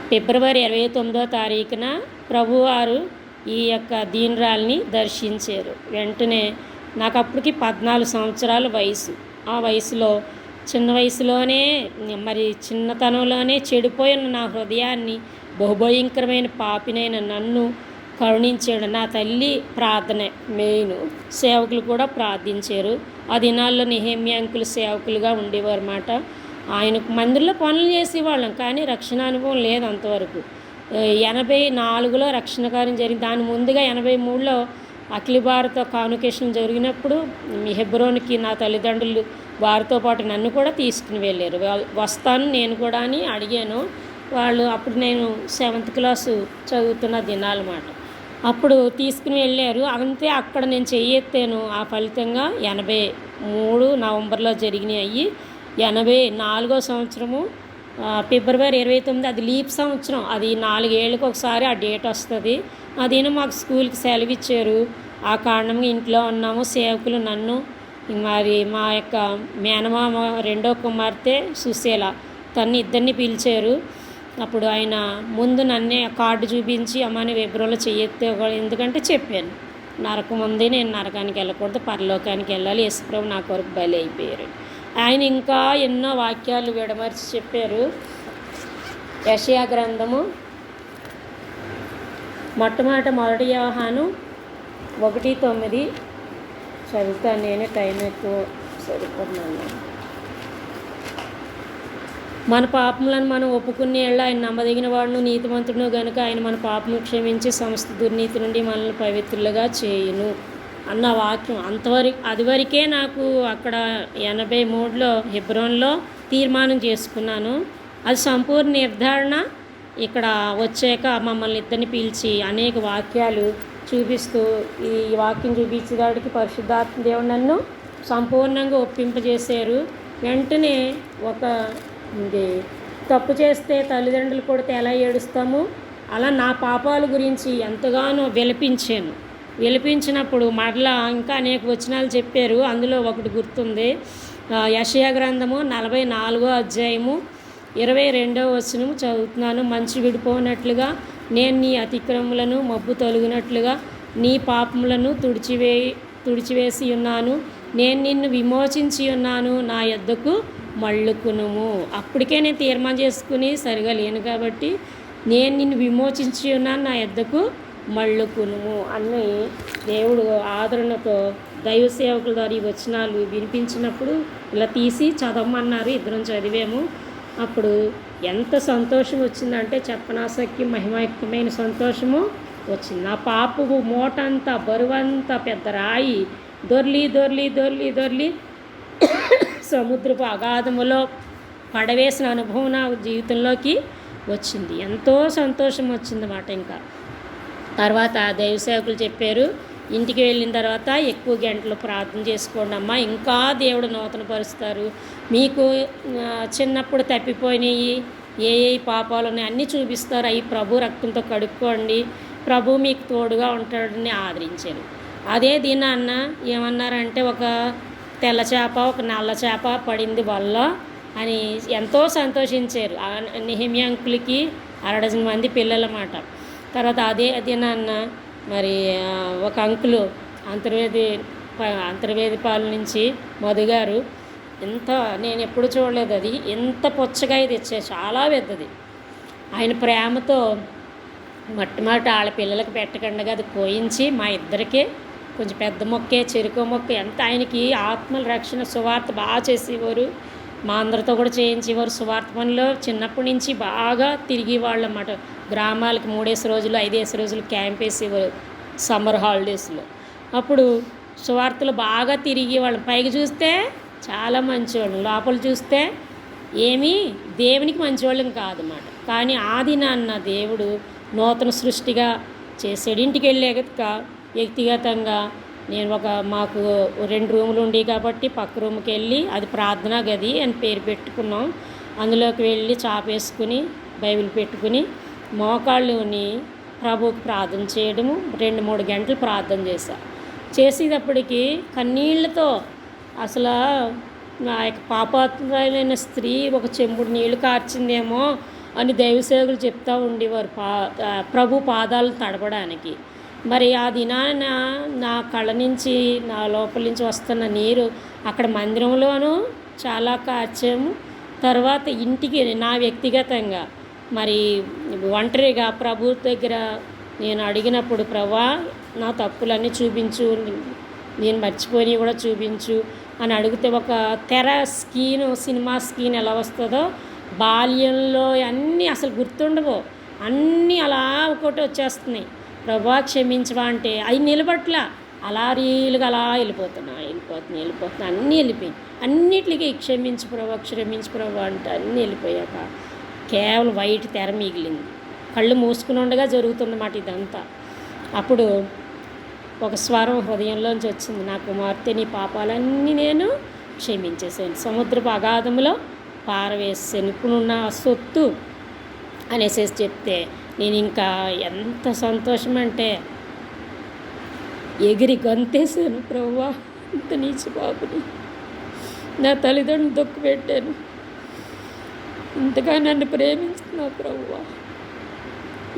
ఫిబ్రవరి 29వ తారీఖున ప్రభువారు ఈ యొక్క దీనురాల్ని దర్శించారు. వెంటనే నాకు అప్పటికి 14 సంవత్సరాల వయసు. ఆ వయసులో చిన్న వయసులోనే మరి చిన్నతనంలోనే చెడిపోయిన నా హృదయాన్ని బహుభయంకరమైన పాపినైన నన్ను కరుణించాడు. నా తల్లి ప్రార్థన మెయిన్, సేవకులు కూడా ప్రార్థించారు. ఆ దినాల్లో నెహెమ్యా అంకుల్ సేవకులుగా ఉండేవారు అన్నమాట. ఆయనకు మందిరంలో పనులు చేసేవాళ్ళం కానీ రక్షణ అనుభవం లేదు అంతవరకు. 84లో రక్షణ కార్యం జరిగింది. దాని ముందుగా 83లో అఖిల భారత కాన్వకేషన్ జరిగినప్పుడు హెబ్రోన్కి నా తల్లిదండ్రులు వారితో పాటు నన్ను కూడా తీసుకుని వెళ్ళారు. వస్తాను నేను కూడా అని అడిగాను. వాళ్ళు అప్పుడు నేను 7th క్లాసు చదువుతున్న దినాలన్నమాట. అప్పుడు తీసుకుని వెళ్ళారు. అంతే అక్కడ నేను చెయ్యెత్తాను. ఆ ఫలితంగా 83 నవంబర్లో జరిగినాయి. 84వ సంవత్సరము ఫిబ్రవరి 29 అది లీప్ సంవత్సరం. అది 4 ఏళ్ళకి ఒకసారి ఆ డేట్ వస్తుంది. అదేనో మాకు స్కూల్కి సెలవు ఇచ్చారు. ఆ కారణంగా ఇంట్లో ఉన్నాము. సేవకులు నన్ను మరి మా యొక్క మేనమామ 2వ కుమార్తె సుశీల తన్ని ఇద్దరిని పిలిచారు. అప్పుడు ఆయన ముందు నన్నే కార్డు చూపించి అమ్మని విబ్రోలో చెయ్యెత్తే, ఎందుకంటే చెప్పాను నరకం ఉంది, నేను నరకానికి వెళ్ళకూడదు, పరలోకానికి వెళ్ళాలి, యేసుప్రభు నా కొరకు బలి అయిపోయారు. ఆయన ఇంకా ఎన్నో వాక్యాలు విడమర్చి చెప్పారు. యెషయా గ్రంథము మొట్టమొదటి యోహాను 1:9 చదువుతాను. నేనే టైం ఎక్కువ సరిపోతున్నాను. మన పాపములను మనం ఒప్పుకుని ఎడల ఆయన నమ్మదగిన వాడును నీతిమంతుడును గనుక ఆయన మన పాపము క్షమించి సమస్త దుర్నీతి నుండి మనల్ని పవిత్రులుగా చేయును అన్న వాక్యం అదివరకే నాకు అక్కడ 83లో హెబ్రోన్లో తీర్మానం చేసుకున్నాను. అది సంపూర్ణ నిర్ధారణ ఇక్కడ వచ్చాక మమ్మల్ని ఇద్దరిని పిలిచి అనేక వాక్యాలు చూపిస్తూ ఈ వాక్యం చూపించేదానికి పరిశుద్ధాత్మ దేవుడు నన్ను సంపూర్ణంగా ఒప్పింపజేశారు. వెంటనే తప్పు చేస్తే తల్లిదండ్రులు కొడితే ఎలా ఏడుస్తాము అలా నా పాపాల గురించి ఎంతగానో విలపించినప్పుడు మరలా ఇంకా అనేక వచనాలు చెప్పారు. అందులో ఒకటి గుర్తుంది. యెషయా గ్రంథము 44వ అధ్యాయము 22వ వచనము చదువుతున్నాను. మంచు విడిపోనట్లుగా నేను నీ అతిక్రమములను మబ్బు తొలగినట్లుగా నీ పాపములను తుడిచివేసి ఉన్నాను. నేను నిన్ను విమోచించి ఉన్నాను, నా యొద్దకు మళ్ళుకునుము. అప్పటికే నేను తీర్మానం చేసుకుని సరిగా లేను కాబట్టి నేను నిన్ను విమోచించి ఉన్నాను, నా యొద్దకు మళ్ళుకునుము అని దేవుడు ఆదరణతో దైవ సేవకుల ద్వారా ఈ వచనాలు వినిపించినప్పుడు ఇలా తీసి చదవమన్నారు. ఇద్దరం చదివాము. అప్పుడు ఎంత సంతోషం వచ్చిందంటే చెప్పనాసక్తి మహిమాయుక్తమైన సంతోషము వచ్చింది. నా పాపపు మూటంతా బరువంతా పెద్ద రాయి దొర్లి సముద్రపు అగాధములో పడవేసిన అనుభవం నా జీవితంలోకి వచ్చింది. ఎంతో సంతోషం వచ్చిందన్నమాట. ఇంకా తర్వాత దైవ సేవకులు చెప్పారు, ఇంటికి వెళ్ళిన తర్వాత ఎక్కువ గంటలు ప్రార్థన చేసుకోండి అమ్మా, ఇంకా దేవుడు నూతన పరుస్తారు. మీకు చిన్నప్పుడు తప్పిపోయినాయి ఏ పాపాలు ఉన్నాయి అన్నీ చూపిస్తారు. అవి ప్రభు రక్తంతో కడుక్కోండి, ప్రభు మీకు తోడుగా ఉంటాడని ఆదరించారు. అదే దినాన్న ఏమన్నారంటే ఒక తెల్ల చేప ఒక నల్ల చేప పడింది వల్ల అని ఎంతో సంతోషించారు. నెహెమ్యా అంకుల్కి 60 మంది పిల్లలన్నమాట. తర్వాత అదే దినాన్న మరి ఒక అంకులు అంతర్వేదిపాల నుంచి మధుగారు నేను ఎప్పుడు చూడలేదు, అది ఎంత పుచ్చకాయ తెచ్చే చాలా పెద్దది. ఆయన ప్రేమతో మొట్టమొదటి వాళ్ళ పిల్లలకు పెట్టకుండా అది కోయించి మా ఇద్దరికే కొంచెం పెద్ద మొక్కే చెరుకు మొక్క ఎంత ఆయనకి ఆత్మల రక్షణ సువార్త బాగా చేసేవారు. మా అందరితో కూడా చేయించేవారు. సువార్త పనిలో చిన్నప్పటి నుంచి బాగా తిరిగేవాళ్ళు అన్నమాట. గ్రామాలకి 3 రోజులు 5 రోజులు క్యాంప్ వేసేవారు సమ్మర్ హాలిడేస్లో. అప్పుడు సువార్తలు బాగా తిరిగేవాళ్ళం. పైకి చూస్తే చాలా మంచివాళ్ళం, లోపల చూస్తే ఏమీ దేవునికి మంచివాళ్ళం కాదన్నమాట. కానీ ఆది నాన్న దేవుడు నూతన సృష్టిగా చేసాడు. ఇంటికి వెళ్ళాక వ్యక్తిగతంగా నేను మాకు 2 రూములు ఉండేవి కాబట్టి పక్క రూమ్కి వెళ్ళి అది ప్రార్థనా గది అని పేరు పెట్టుకున్నాం. అందులోకి వెళ్ళి చాపేసుకుని బైబిల్ పెట్టుకుని మోకాళ్ళుని ప్రభువుకి ప్రార్థన చేయడము 2-3 గంటలు ప్రార్థన చేసేటప్పటికి కన్నీళ్లతో అసలు నా యొక్క పాపాత్ములైన స్త్రీ ఒక చెంబుడు నీళ్లు కార్చిందేమో అని దైవసేవకులు చెప్తూ ఉండేవారు ప్రభు పాదాలు తడపడానికి. మరి ఆ దినాన నా కళ్ళ నుంచి నా లోపల నుంచి వస్తున్న నీరు అక్కడ మందిరంలోనూ చాలా కార్చాము. తర్వాత ఇంటికి నా వ్యక్తిగతంగా మరి ఒంటరిగా ప్రభు దగ్గర నేను అడిగినప్పుడు ప్రభా నా తప్పులన్నీ చూపించు, నేను మర్చిపోయి కూడా చూపించు అని అడిగితే ఒక సినిమా స్క్రీన్ ఎలా వస్తుందో బాల్యంలో అన్నీ అసలు గుర్తుండవు, అన్నీ అలా ఒకటి వచ్చేస్తున్నాయి. ప్రభా క్షమించవా అంటే అవి నిలబట్లా, అలా రీలుగా అలా వెళ్ళిపోతున్నాయి అన్నీ వెళ్ళిపోయి అన్నిటికీ క్షమించు ప్రభా అంటే అన్నీ వెళ్ళిపోయాక కేవలం వైట్ తెర మిగిలింది. కళ్ళు మూసుకుని ఉండగా జరుగుతుందన్నమాట ఇదంతా. అప్పుడు ఒక స్వరం హృదయంలోంచి వచ్చింది, నా కుమార్తె నీ పాపాలన్నీ నేను క్షమించేసాను, సముద్రపు అగాధంలో పారవేసాను, ఇప్పుడు నా సొత్తు అనేసి చెప్తే నేను ఇంకా ఎంత సంతోషం అంటే ఎగిరి గంతేసాను. ప్రభువా ఇంత నీచ బాబుని నా తల్లిదండ్రులు దుఃఖ పెట్టాను, ఇంతగా నన్ను ప్రేమించుకున్నావు ప్రభువా,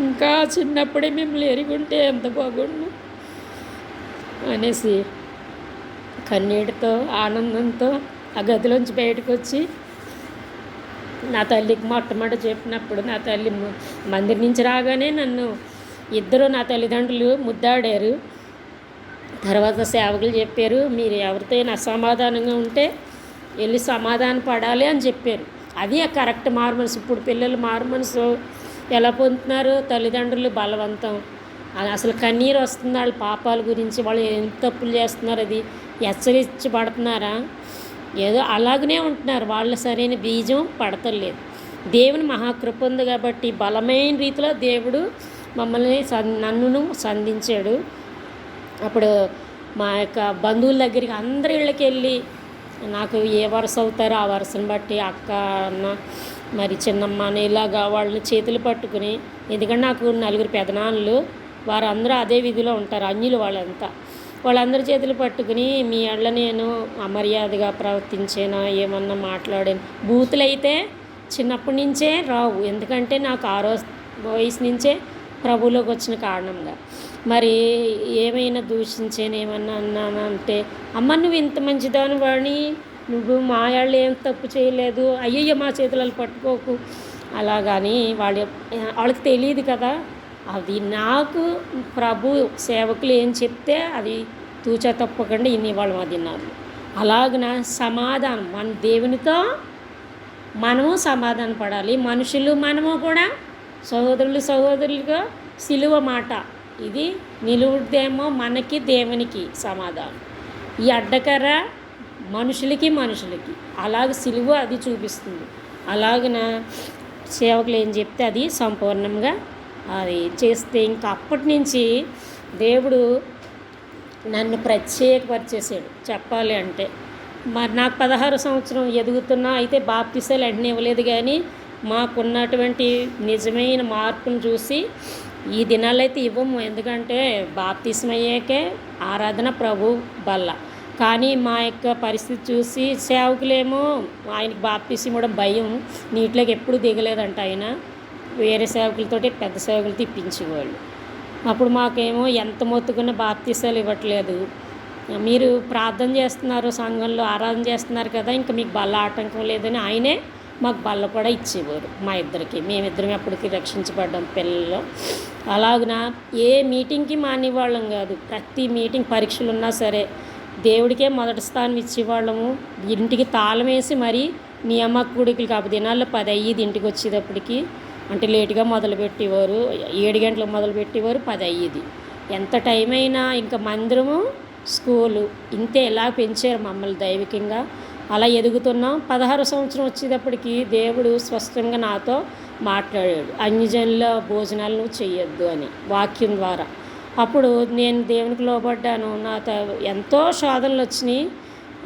ఇంకా చిన్నప్పుడే మిమ్మల్ని ఎరిగుంటే ఎంత బాగుండు అనేసి కన్నీటితో ఆనందంతో ఆ గదిలోంచి బయటకు వచ్చి నా తల్లికి మొట్టమొదటి చెప్పినప్పుడు నా తల్లి మందిరం నుంచి రాగానే నన్ను ఇద్దరు నా తల్లిదండ్రులు ముద్దాడారు. తర్వాత సేవకులు చెప్పారు, మీరు ఎవరితోనైనా అసమాధానంగా ఉంటే వెళ్ళి సమాధాన పడాలి అని చెప్పారు. అది కరెక్ట్ మారుమనసు. ఇప్పుడు పిల్లలు మారుమనసు ఎలా పొందుతున్నారు? తల్లిదండ్రులు బలవంతం. అది అసలు కన్నీరు వస్తుంది వాళ్ళ పాపాల గురించి, వాళ్ళు ఏం తప్పులు చేస్తున్నారు అది హెచ్చరించబడుతున్నారా? ఏదో అలాగనే ఉంటున్నారు. వాళ్ళ సరైన బీజం పడతలేదు. దేవుని మహాకృప ఉంది కాబట్టి బలమైన రీతిలో దేవుడు మమ్మల్ని నన్నును సంధించాడు. అప్పుడు మా యొక్క బంధువుల దగ్గరికి అందరి ఇళ్ళకి వెళ్ళి నాకు ఏ వరుస అవుతారో ఆ వరుసను బట్టి అక్క అన్న మరి చిన్నమ్మ అని ఇలాగా వాళ్ళని చేతులు పట్టుకుని, ఎందుకంటే నాకు నలుగురు పెదనాన్నలు, వారందరూ అదే విధిలో ఉంటారు, అన్యులు వాళ్ళంతా. వాళ్ళందరి చేతులు పట్టుకుని మీ అళ్ళ నేను అమర్యాదగా ప్రవర్తించేనా, ఏమన్నా మాట్లాడాను. బూతులైతే చిన్నప్పటి నుంచే రావు, ఎందుకంటే నాకు 6వ వయసు నుంచే ప్రభువులోకి వచ్చిన కారణంగా. మరి ఏమైనా దూషించాను, ఏమన్నా అన్నానంటే, అమ్మ నువ్వు ఇంత మంచిదాని వాడిని, నువ్వు మా వాళ్ళు ఏం తప్పు చేయలేదు, అయ్యయ్యో మా చేతులలో పట్టుకోకు అలాగని వాళ్ళకి తెలియదు కదా. అది నాకు ప్రభు సేవకులు ఏం చెప్తే అది తూచా తప్పకుండా ఇన్నివాళ్ళు తిన్నారు. అలాగన సమాధానం, మన దేవునితో మనము సమాధాన పడాలి, మనుషులు మనము కూడా సహోదరులుగా సిలువ మాట ఇది నిలువుదేమో మనకి దేవునికి సమాధానం. ఈ అడ్డకర్ర మనుషులకి అలాగ సిలువ అది చూపిస్తుంది. అలాగన సేవకులు ఏం చెప్తే అది సంపూర్ణంగా అది చేస్తే ఇంకా అప్పటి నుంచి దేవుడు నన్ను ప్రత్యేకపరిచేసాడు చెప్పాలి అంటే. మరి నాకు 16 సంవత్సరం ఎదుగుతున్నా, అయితే బాప్తిసాలు వెంటనే ఇవ్వలేదు, కానీ మాకున్నటువంటి నిజమైన మార్పును చూసి ఈ దినాలైతే ఇవ్వము, ఎందుకంటే బాప్తిసం అయ్యాకే ఆరాధన ప్రభు బల్ల. కానీ మా యొక్క పరిస్థితి చూసి సేవకులేమో ఆయనకి బాప్తిసం ఇవ్వడం భయం, నీటిలోకి ఎప్పుడు దిగలేదంట ఆయన, వేరే సేవకులతోటి పెద్ద సేవకులు తిప్పించేవాళ్ళు. అప్పుడు మాకేమో ఎంత మొత్తుకున్న బాప్తిసాలు ఇవ్వట్లేదు, మీరు ప్రార్థన చేస్తున్నారు, సంఘంలో ఆరాధన చేస్తున్నారు కదా, ఇంకా మీకు బల్ల ఆటంకం లేదని ఆయనే మాకు బల్ల కూడా ఇచ్చేవారు మా ఇద్దరికి. మేమిద్దరం ఎప్పటికీ రక్షించబడ్డాం పిల్లలు. అలాగున ఏ మీటింగ్కి మానేవాళ్ళం కాదు, ప్రతి మీటింగ్ పరీక్షలు ఉన్నా సరే దేవుడికే మొదటి స్థానం ఇచ్చేవాళ్ళము. ఇంటికి తాళం వేసి మరీ నియమ కూడికలు కాబట్టి దినాల్లో 10 అయ్యేది ఇంటికి వచ్చేటప్పటికి, అంటే లేటుగా మొదలుపెట్టేవారు, 7 గంటలకు మొదలుపెట్టేవారు, 10 అయ్యేది. ఎంత టైం అయినా ఇంకా మందిరము స్కూలు ఇంతే, ఎలా పెంచారు మమ్మల్ని దైవికంగా. అలా ఎదుగుతున్నాం. 16 సంవత్సరం వచ్చేటప్పటికి దేవుడు స్పష్టంగా నాతో మాట్లాడాడు, అన్యజనుల భోజనాలు నువ్వు చెయ్యొద్దు అని వాక్యం ద్వారా. అప్పుడు నేను దేవునికి లోబడ్డాను. ఎంతో శోధనలు వచ్చినాయి.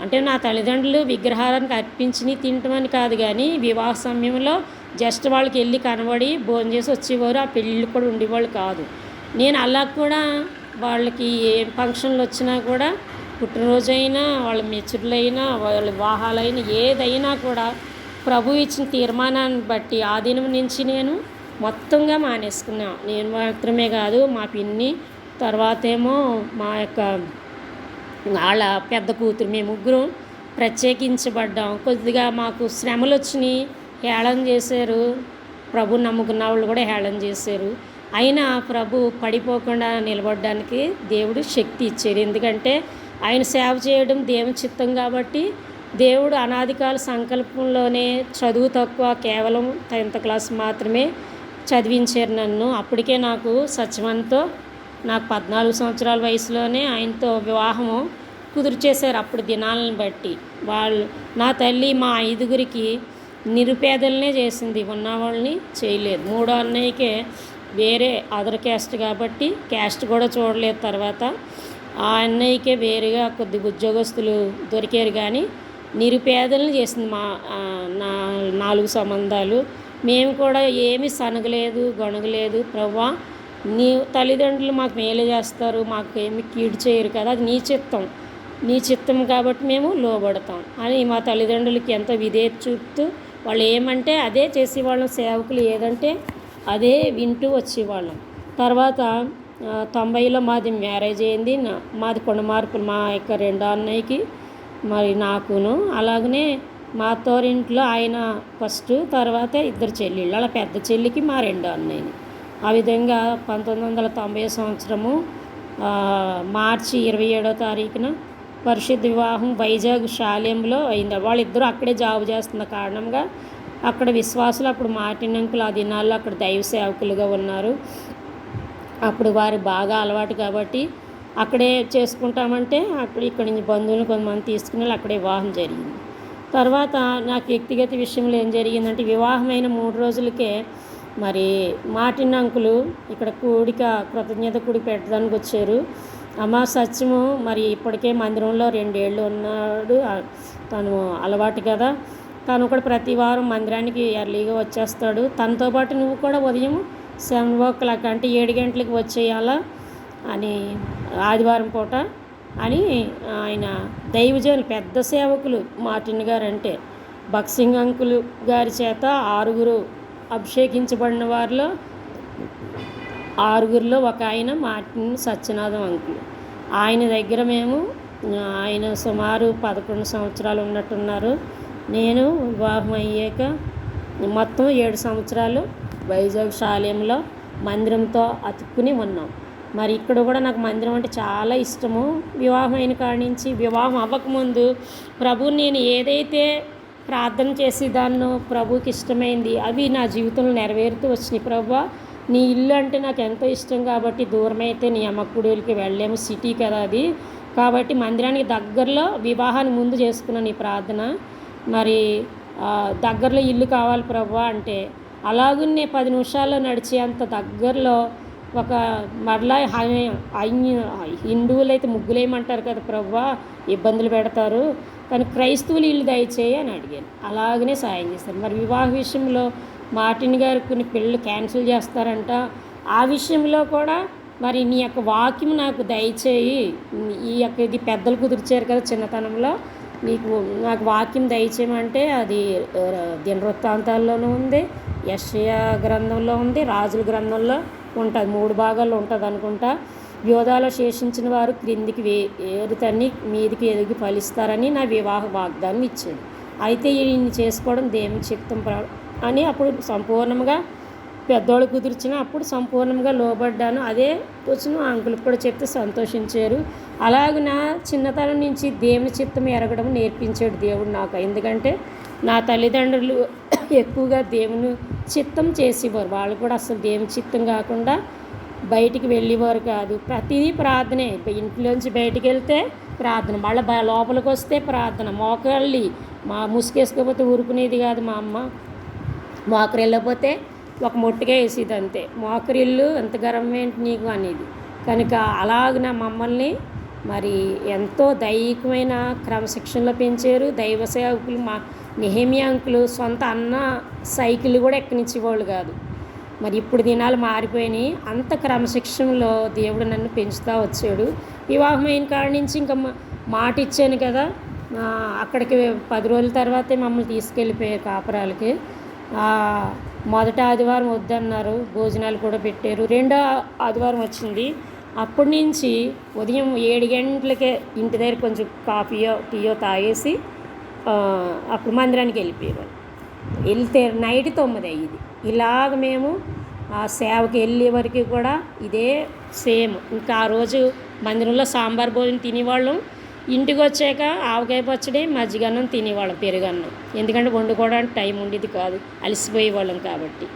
అంటే నా తల్లిదండ్రులు విగ్రహాలను అర్పించి తింటామని కాదు, కానీ వివాహ సమయంలో జస్ట్ వాళ్ళకి వెళ్ళి కనబడి భోజనం చేసి వచ్చేవారు, ఆ పెళ్ళిళ్ళు కూడా ఉండేవాళ్ళు కాదు. నేను అలా కూడా వాళ్ళకి ఏ ఫంక్షన్లు వచ్చినా కూడా, పుట్టినరోజైనా వాళ్ళ మెచ్చుర్లైనా వాళ్ళ వివాహాలైనా ఏదైనా కూడా ప్రభు ఇచ్చిన తీర్మానాన్ని బట్టి ఆ దినం నుంచి నేను మొత్తంగా మానేసుకున్నా. నేను మాత్రమే కాదు, మా పిన్ని, తర్వాత ఏమో మా యొక్క వాళ్ళ పెద్ద కూతురు, మేము ముగ్గురం ప్రత్యేకించబడ్డాం. కొద్దిగా మాకు శ్రమలు వచ్చినాయి, హేళన చేశారు, ప్రభు నమ్ముకున్న వాళ్ళు కూడా హేళన చేశారు. అయినా ప్రభు పడిపోకుండా నిలబడడానికి దేవుడు శక్తి ఇచ్చారు, ఎందుకంటే ఆయన సేవ చేయడం దేవుని చిత్తం కాబట్టి. దేవుడు అనాదికాల సంకల్పంలోనే చదువు తక్కువ, కేవలం 10th క్లాస్ మాత్రమే చదివించారు నన్ను. అప్పటికే నాకు సత్యవంతో నాకు 14 సంవత్సరాల వయసులోనే ఆయనతో వివాహము కుదుర్చేశారు. అప్పుడు దినాలను బట్టి వాళ్ళు, నా తల్లి మా 5గురికి నిరుపేదలనే చేసింది, ఉన్నవాళ్ళని చేయలేదు. 3వ అన్నయ్యకే వేరే అదర్ క్యాస్ట్ కాబట్టి క్యాస్ట్ కూడా చూడలేదు. తర్వాత ఆ అన్నయ్యకే వేరేగా కొద్ది ఉద్యోగస్తులు దొరికారు, కానీ నిరుపేదలను చేసింది మా 4 సంబంధాలు. మేము కూడా ఏమీ సనగలేదు, గొణగలేదు. ప్రభువా, నీ తల్లిదండ్రులు మాకు మేలు చేస్తారు, మాకు ఏమి కీడు చేయరు కదా, అది నీ చిత్తం కాబట్టి మేము లోబడతాం అని మా తల్లిదండ్రులకి ఎంతో విధేయత చూపుతూ వాళ్ళు ఏమంటే అదే చేసేవాళ్ళం. సేవకులు ఏదంటే అదే వింటూ వచ్చేవాళ్ళం. తర్వాత 90లో మాది మ్యారేజ్ అయింది. మాది కొండమార్పులు, మా యొక్క 2వ అన్నయ్యకి మరి నాకును. అలాగనే మా తోరింట్లో ఆయన ఫస్ట్, తర్వాత 2 చెల్లెళ్ళు, అలా పెద్ద చెల్లికి మా 2వ అన్నయ్యని. ఆ విధంగా 1990 సంవత్సరము మార్చి 27వ తారీఖున పరిశుద్ధ వివాహం వైజాగ్ శాలెంలో అయింది. వాళ్ళిద్దరూ అక్కడే జాబ్ చేస్తున్న కారణంగా అక్కడ విశ్వాసులు అప్పుడు మార్టిన్ అంకుల్ ఆ దినాల్లో అక్కడ దైవ సేవకులుగా ఉన్నారు. అప్పుడు వారు బాగా అలవాటు కాబట్టి అక్కడే చేసుకుంటామంటే అప్పుడు ఇక్కడి నుంచి బంధువులు కొంతమంది తీసుకుని అక్కడే వివాహం జరిగింది. తర్వాత నాకు వ్యక్తిగత విషయంలో ఏం జరిగిందంటే వివాహమైన 3 రోజులకే మరి మార్టిన్ అంకులు ఇక్కడ కృతజ్ఞత కూడిక పెట్టడానికి వచ్చారు. అమ్మ సత్యము మరి ఇప్పటికే మందిరంలో 2 ఏళ్ళు ఉన్నాడు, తను అలవాటు కదా, తను కూడా ప్రతి వారం మందిరానికి ఎర్లీగా వచ్చేస్తాడు, తనతో పాటు నువ్వు కూడా ఉదయం 7 అంటే 7 గంటలకు వచ్చేయాలా అని ఆదివారం పూట అని ఆయన దైవజనులు పెద్ద సేవకులు మార్టిన్ గారు అంటే బక్సింగ్ అంకుల్ గారి చేత 6 అభిషేకించబడిన వారిలో 6 ఒక ఆయన మార్టిన్ సత్యనాథం అంకుల్. ఆయన దగ్గర ఆయన సుమారు 11 సంవత్సరాలు ఉన్నట్టున్నారు. నేను వివాహం అయ్యాక మొత్తం 7 సంవత్సరాలు వైజాగ్ శాలెంలో మందిరంతో అతుక్కుని ఉన్నాం. మరి ఇక్కడ కూడా నాకు మందిరం అంటే చాలా ఇష్టము. వివాహం అయిన కాడి నుంచి వివాహం అవ్వకముందు ప్రభువుని నేను ఏదైతే ప్రార్థన చేసేదాన్నో ప్రభువుకి ఇష్టమైంది అవి నా జీవితంలో నెరవేరుతూ వచ్చినాయి. ప్రభువా నీ ఇల్లు అంటే నాకు ఎంతో ఇష్టం కాబట్టి దూరమైతే నీ అమ్మకుడికి వెళ్ళలేము, సిటీ కదా అది, కాబట్టి మందిరానికి దగ్గరలో వివాహాన్ని ముందు చేసుకున్నాను ఈ ప్రార్థన. మరి దగ్గరలో ఇల్లు కావాలి ప్రభువా అంటే అలాగున్నే 10 నిమిషాల్లో నడిచే అంత దగ్గరలో ఒక మరలా హిందువులు అయితే ముగ్గులేయమంటారు కదా ప్రభువా, ఇబ్బందులు పెడతారు, కానీ క్రైస్తవులు ఇల్లు దయచేయి అని అడిగాను. అలాగనే సాయం చేస్తారు. మరి వివాహ విషయంలో మార్టిన్ గారు కొన్ని పెళ్ళిళ్ళు క్యాన్సిల్ చేస్తారంట. ఆ విషయంలో కూడా మరి నీ యొక్క వాక్యం నాకు దయచేయి, ఇది పెద్దలు కుదిర్చారు కదా చిన్నతనంలో, నాకు వాక్యం దయచేయమంటే అది దినవృత్తాంతాల్లోనూ ఉంది, యెషయా గ్రంథంలో ఉంది, రాజుల గ్రంథంలో ఉంటుంది, 3 భాగాల్లో ఉంటుంది అనుకుంటా. యోధాలో శేషించిన వారు క్రిందికి ఏరుతన్ని మీదికి ఎదిగి ఫలిస్తారని నా వివాహ వాగ్దానం ఇచ్చాడు. అయితే ఈయన్ని చేసుకోవడం దేవుని చిత్తం అని అప్పుడు సంపూర్ణంగా పెద్దోళ్ళు కుదిర్చిన అప్పుడు సంపూర్ణంగా లోబడ్డాను. అదే వచ్చిన అంకులకు కూడా చెప్తే సంతోషించారు. అలాగే నా చిన్నతనం నుంచి దేవుని చిత్తం ఎరగడం నేర్పించాడు దేవుడు నాకు. ఎందుకంటే నా తల్లిదండ్రులు ఎక్కువగా దేవుని చిత్తం చేసేవారు. వాళ్ళు కూడా అసలు దేవుని చిత్తం కాకుండా బయటికి వెళ్ళేవారు కాదు. ప్రతిదీ ప్రార్థనే. ఇంట్లోంచి బయటికి వెళ్తే ప్రార్థన, మళ్ళీ లోపలికి వస్తే ప్రార్థన, మోకాళ్ళి ముసుకేసుకోకపోతే ఊరుకునేది కాదు మా అమ్మ. మోకరు వెళ్ళకపోతే ఒక మొట్టుగా వేసేది అంతే, మోకరిల్లు ఎంత గర్వం ఏంటి నీకు అనేది. కనుక అలాగ మమ్మల్ని మరి ఎంతో దైవికమైన క్రమశిక్షణలో పెంచారు దైవ సేవకులు. మా నెహెమియా అంకులు సొంత అన్న సైకిల్ కూడా ఎక్కనిచ్చేవాళ్ళు కాదు. మరి ఇప్పుడు దినాలు మారిపోయినాయి. అంత క్రమశిక్షణలో దేవుడు నన్ను పెంచుతూ వచ్చాడు. వివాహం అయిన కాడి నుంచి ఇంకా మాట ఇచ్చాను కదా, అక్కడికి 10 రోజుల తర్వాతే మమ్మల్ని తీసుకెళ్ళిపోయారు కాపురాలకి. మొదట ఆదివారం వద్దన్నారు, భోజనాలు కూడా పెట్టారు. రెండో ఆదివారం వచ్చింది, అప్పటి నుంచి ఉదయం 7 గంటలకే ఇంటి దగ్గర కొంచెం కాఫీయో టీయో తాగేసి అప్పుడు మందిరానికి వెళ్ళిపోయేవారు. వెళ్తే నైట్ 9 అయ్యేది. ఇలాగ మేము ఆ సేవకి వెళ్ళే వరకు కూడా ఇదే సేమ్. ఇంకా ఆ రోజు మందిరంలో సాంబార్ భోజనం తినేవాళ్ళం, ఇంటికి వచ్చాక ఆవకాయ పచ్చడి మజ్జిగన్నం తినేవాళ్ళం, పెరుగన్నం. ఎందుకంటే వండుకోవడానికి టైం ఉండేది కాదు, అలసిపోయేవాళ్ళం కాబట్టి.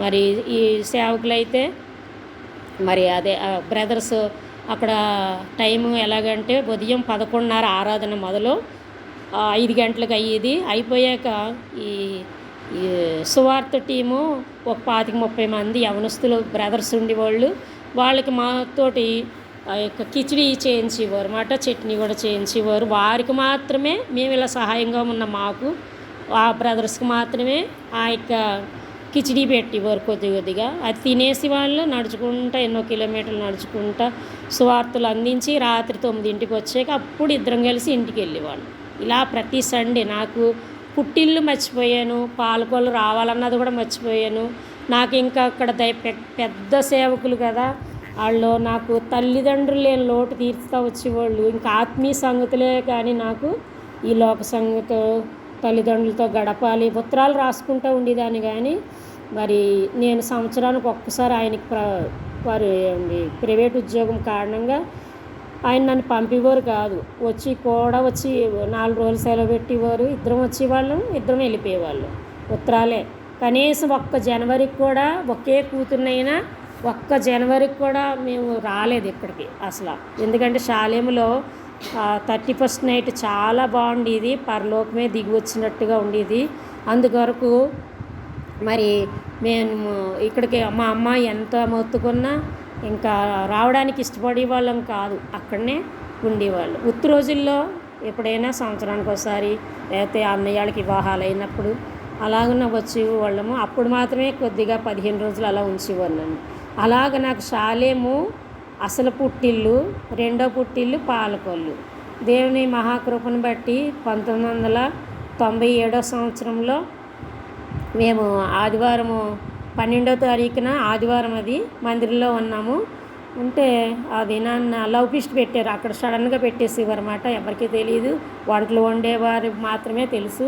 మరి ఈ సేవకులైతే మరి అదే బ్రదర్స్ అక్కడ టైము ఎలాగంటే ఉదయం 11:30 ఆరాధన మొదలు 5 గంటలకు అయ్యేది. అయిపోయాక ఈ సువార్త టీము ఒక 25-30 మంది యవనస్తులు బ్రదర్స్ ఉండేవాళ్ళు. వాళ్ళకి మాతోటి కిచిడి చేయించేవారు అన్నమాట, చట్నీ కూడా చేయించేవారు. వారికి మాత్రమే మేము ఇలా సహాయంగా ఉన్న మాకు ఆ బ్రదర్స్కి మాత్రమే ఆ యొక్క కిచిడి పెట్టేవారు కొద్దిగా. అది తినేసి వాళ్ళు నడుచుకుంటా ఎన్నో కిలోమీటర్లు నడుచుకుంటా సువార్తలు అందించి రాత్రి 9ంటికి వచ్చాక అప్పుడు ఇద్దరం కలిసి ఇంటికి వెళ్ళేవాళ్ళు. ఇలా ప్రతి సండే నాకు పుట్టిల్లు మర్చిపోయాను, పాలకొల్లు రావాలన్నది కూడా మర్చిపోయాను. నాకు ఇంకా అక్కడ పెద్ద సేవకులు కదా, వాళ్ళు నాకు తల్లిదండ్రులు లేని లోటు తీర్చుతూ వచ్చేవాళ్ళు. ఇంకా ఆత్మీయ సంగతులే కానీ నాకు ఈ లోక సంగతి తల్లిదండ్రులతో గడపాలి ఉత్తరాలు రాసుకుంటూ ఉండేదాన్ని. కానీ మరి నేను సంవత్సరానికి ఒక్కసారి ఆయనకి వారు ప్రైవేట్ ఉద్యోగం కారణంగా ఆయన నన్ను పంపేవారు కాదు. వచ్చి 4 రోజులు సెలవు పెట్టేవారు. ఇద్దరం వచ్చేవాళ్ళం, ఇద్దరం వెళ్ళిపోయేవాళ్ళం. ఉత్తరాలే కనీసం ఒక్క జనవరికి కూడా, ఒకే కూతురునైనా ఒక్క జనవరికి కూడా మేము రాలేదు ఇక్కడికి అసలు. ఎందుకంటే షాలేములో 31st నైట్ చాలా బాగుండేది, పరలోకమే దిగి వచ్చినట్టుగా ఉండేది. అందుకొరకు మరి మేము ఇక్కడికి మా అమ్మ ఎంత మొత్తుకున్నా ఇంకా రావడానికి ఇష్టపడే వాళ్ళం కాదు, అక్కడనే ఉండేవాళ్ళు. ఉత్తి రోజుల్లో ఎప్పుడైనా సంవత్సరానికి ఒకసారి, లేకపోతే అన్నయ్యాళ్ళకి వివాహాలు అయినప్పుడు అలాగనే వచ్చేవాళ్ళము. అప్పుడు మాత్రమే కొద్దిగా 15 రోజులు అలా ఉంచేవాళ్ళము. అలాగ నాకు షాలేము అసలు పుట్టిల్లు, రెండో పుట్టిల్లు పాలకొల్లు. దేవుని మహాకృపను బట్టి 1997 సంవత్సరంలో మేము ఆదివారము 12వ తారీఖున ఆదివారం అది మందిరంలో ఉన్నాము. ఉంటే అది నన్ను లవ్ ఫీస్ట్ పెట్టారు. అక్కడ సడన్గా పెట్టేసేవారు అన్నమాట. ఎవరికీ తెలియదు, వంటలు వండేవారు మాత్రమే తెలుసు.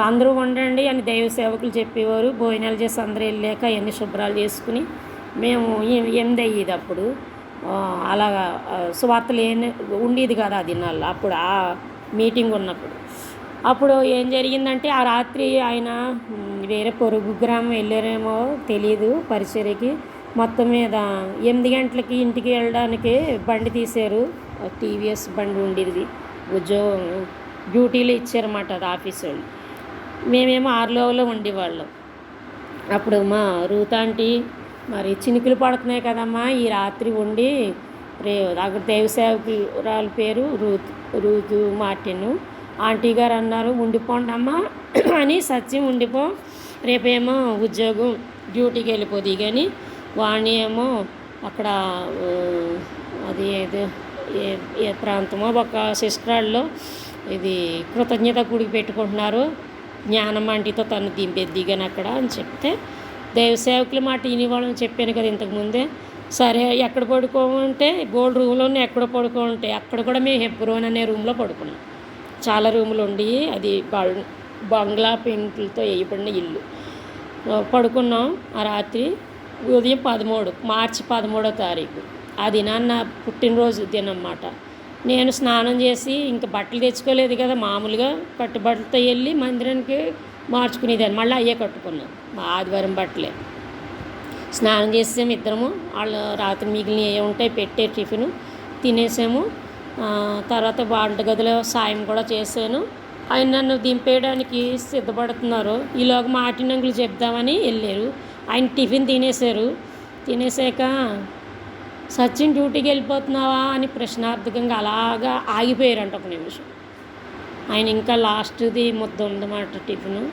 అందరూ వండండి అని దైవ సేవకులు చెప్పేవారు. భోజనాలు చేసి అందరూ వెళ్ళాక ఎన్ని శుభ్రాలు చేసుకుని మేము 8 అయ్యేది అప్పుడు. అలాగా సువార్తలు ఉండేది కదా ఆ దినాల్లో, అప్పుడు ఆ మీటింగ్ ఉన్నప్పుడు. అప్పుడు ఏం జరిగిందంటే ఆ రాత్రి ఆయన వేరే పొరుగు గ్రామం వెళ్ళారేమో తెలియదు పరిచర్యకి. మొత్తం మీద 8 గంటలకి ఇంటికి వెళ్ళడానికి బండి తీశారు. టీవీఎస్ బండి ఉండేది. ఉద్యోగం డ్యూటీలు ఇచ్చారన్నమాట అది ఆఫీస్ వాళ్ళు. మేమేమో 6లోలో ఉండేవాళ్ళం. అప్పుడు మా రూతాంటీ మరి చినుకులు పడుతున్నాయి కదమ్మా, ఈ రాత్రి ఉండి అక్కడ దైవసేవకురాల పేరు రూతు మార్టిన్ ఆంటీ గారు అన్నారు, ఉండిపోండి అమ్మా అని. సత్యం ఉండిపో, రేపేమో ఉద్యోగం డ్యూటీకి వెళ్ళిపోదు కానీ. వాణి ఏమో అక్కడ అది ఏ ప్రాంతమో ఒక సిస్టరాల్లో ఇది కృతజ్ఞత గుడికి పెట్టుకుంటున్నారు, జ్ఞానం ఆంటీతో తను దిగాను అక్కడ అని చెప్తే, దైవ సేవకుల మాట వినేవాళ్ళని చెప్పాను కదా ఇంతకుముందే. సరే ఎక్కడ పడుకోమంటే గోల్డ్ రూమ్లోనే ఎక్కడ పడుకోమంటే అక్కడ కూడా మేము హెబ్రోన్ అనే రూమ్లో పడుకున్నాం. చాలా రూములు ఉండి అది బంగ్లా పెయింట్లతో వేయబడిన ఇల్లు. పడుకున్నాం ఆ రాత్రి. ఉదయం మార్చి 13వ తారీఖు ఆ దినాన్న పుట్టినరోజు దినమాట. నేను స్నానం చేసి ఇంకా బట్టలు తెచ్చుకోలేదు కదా, మామూలుగా కట్టుబట్టలతో వెళ్ళి మందిరానికి మార్చుకునేదాన్ని. మళ్ళీ అయ్యే కట్టుకున్నాం, మా ఆదివారం బట్టలే. స్నానం చేసాము ఇద్దరము. వాళ్ళు రాత్రి మిగిలిన ఏ ఉంటాయి పెట్టే టిఫిన్ తినేసాము. తర్వాత వంటగదిలో సాయం కూడా చేశాను. ఆయన నన్ను దింపేయడానికి సిద్ధపడుతున్నారు. ఈలోగా మాటినంగులు చెప్దామని వెళ్ళారు. ఆయన టిఫిన్ తినేశారు. తినేసాక సచిన్ డ్యూటీకి వెళ్ళిపోతున్నావా అని ప్రశ్నార్థకంగా అలాగా ఆగిపోయారంట ఒక నిమిషం. ఆయన ఇంకా లాస్ట్ది ముద్ద ఉందన్నమాట టిఫిన్.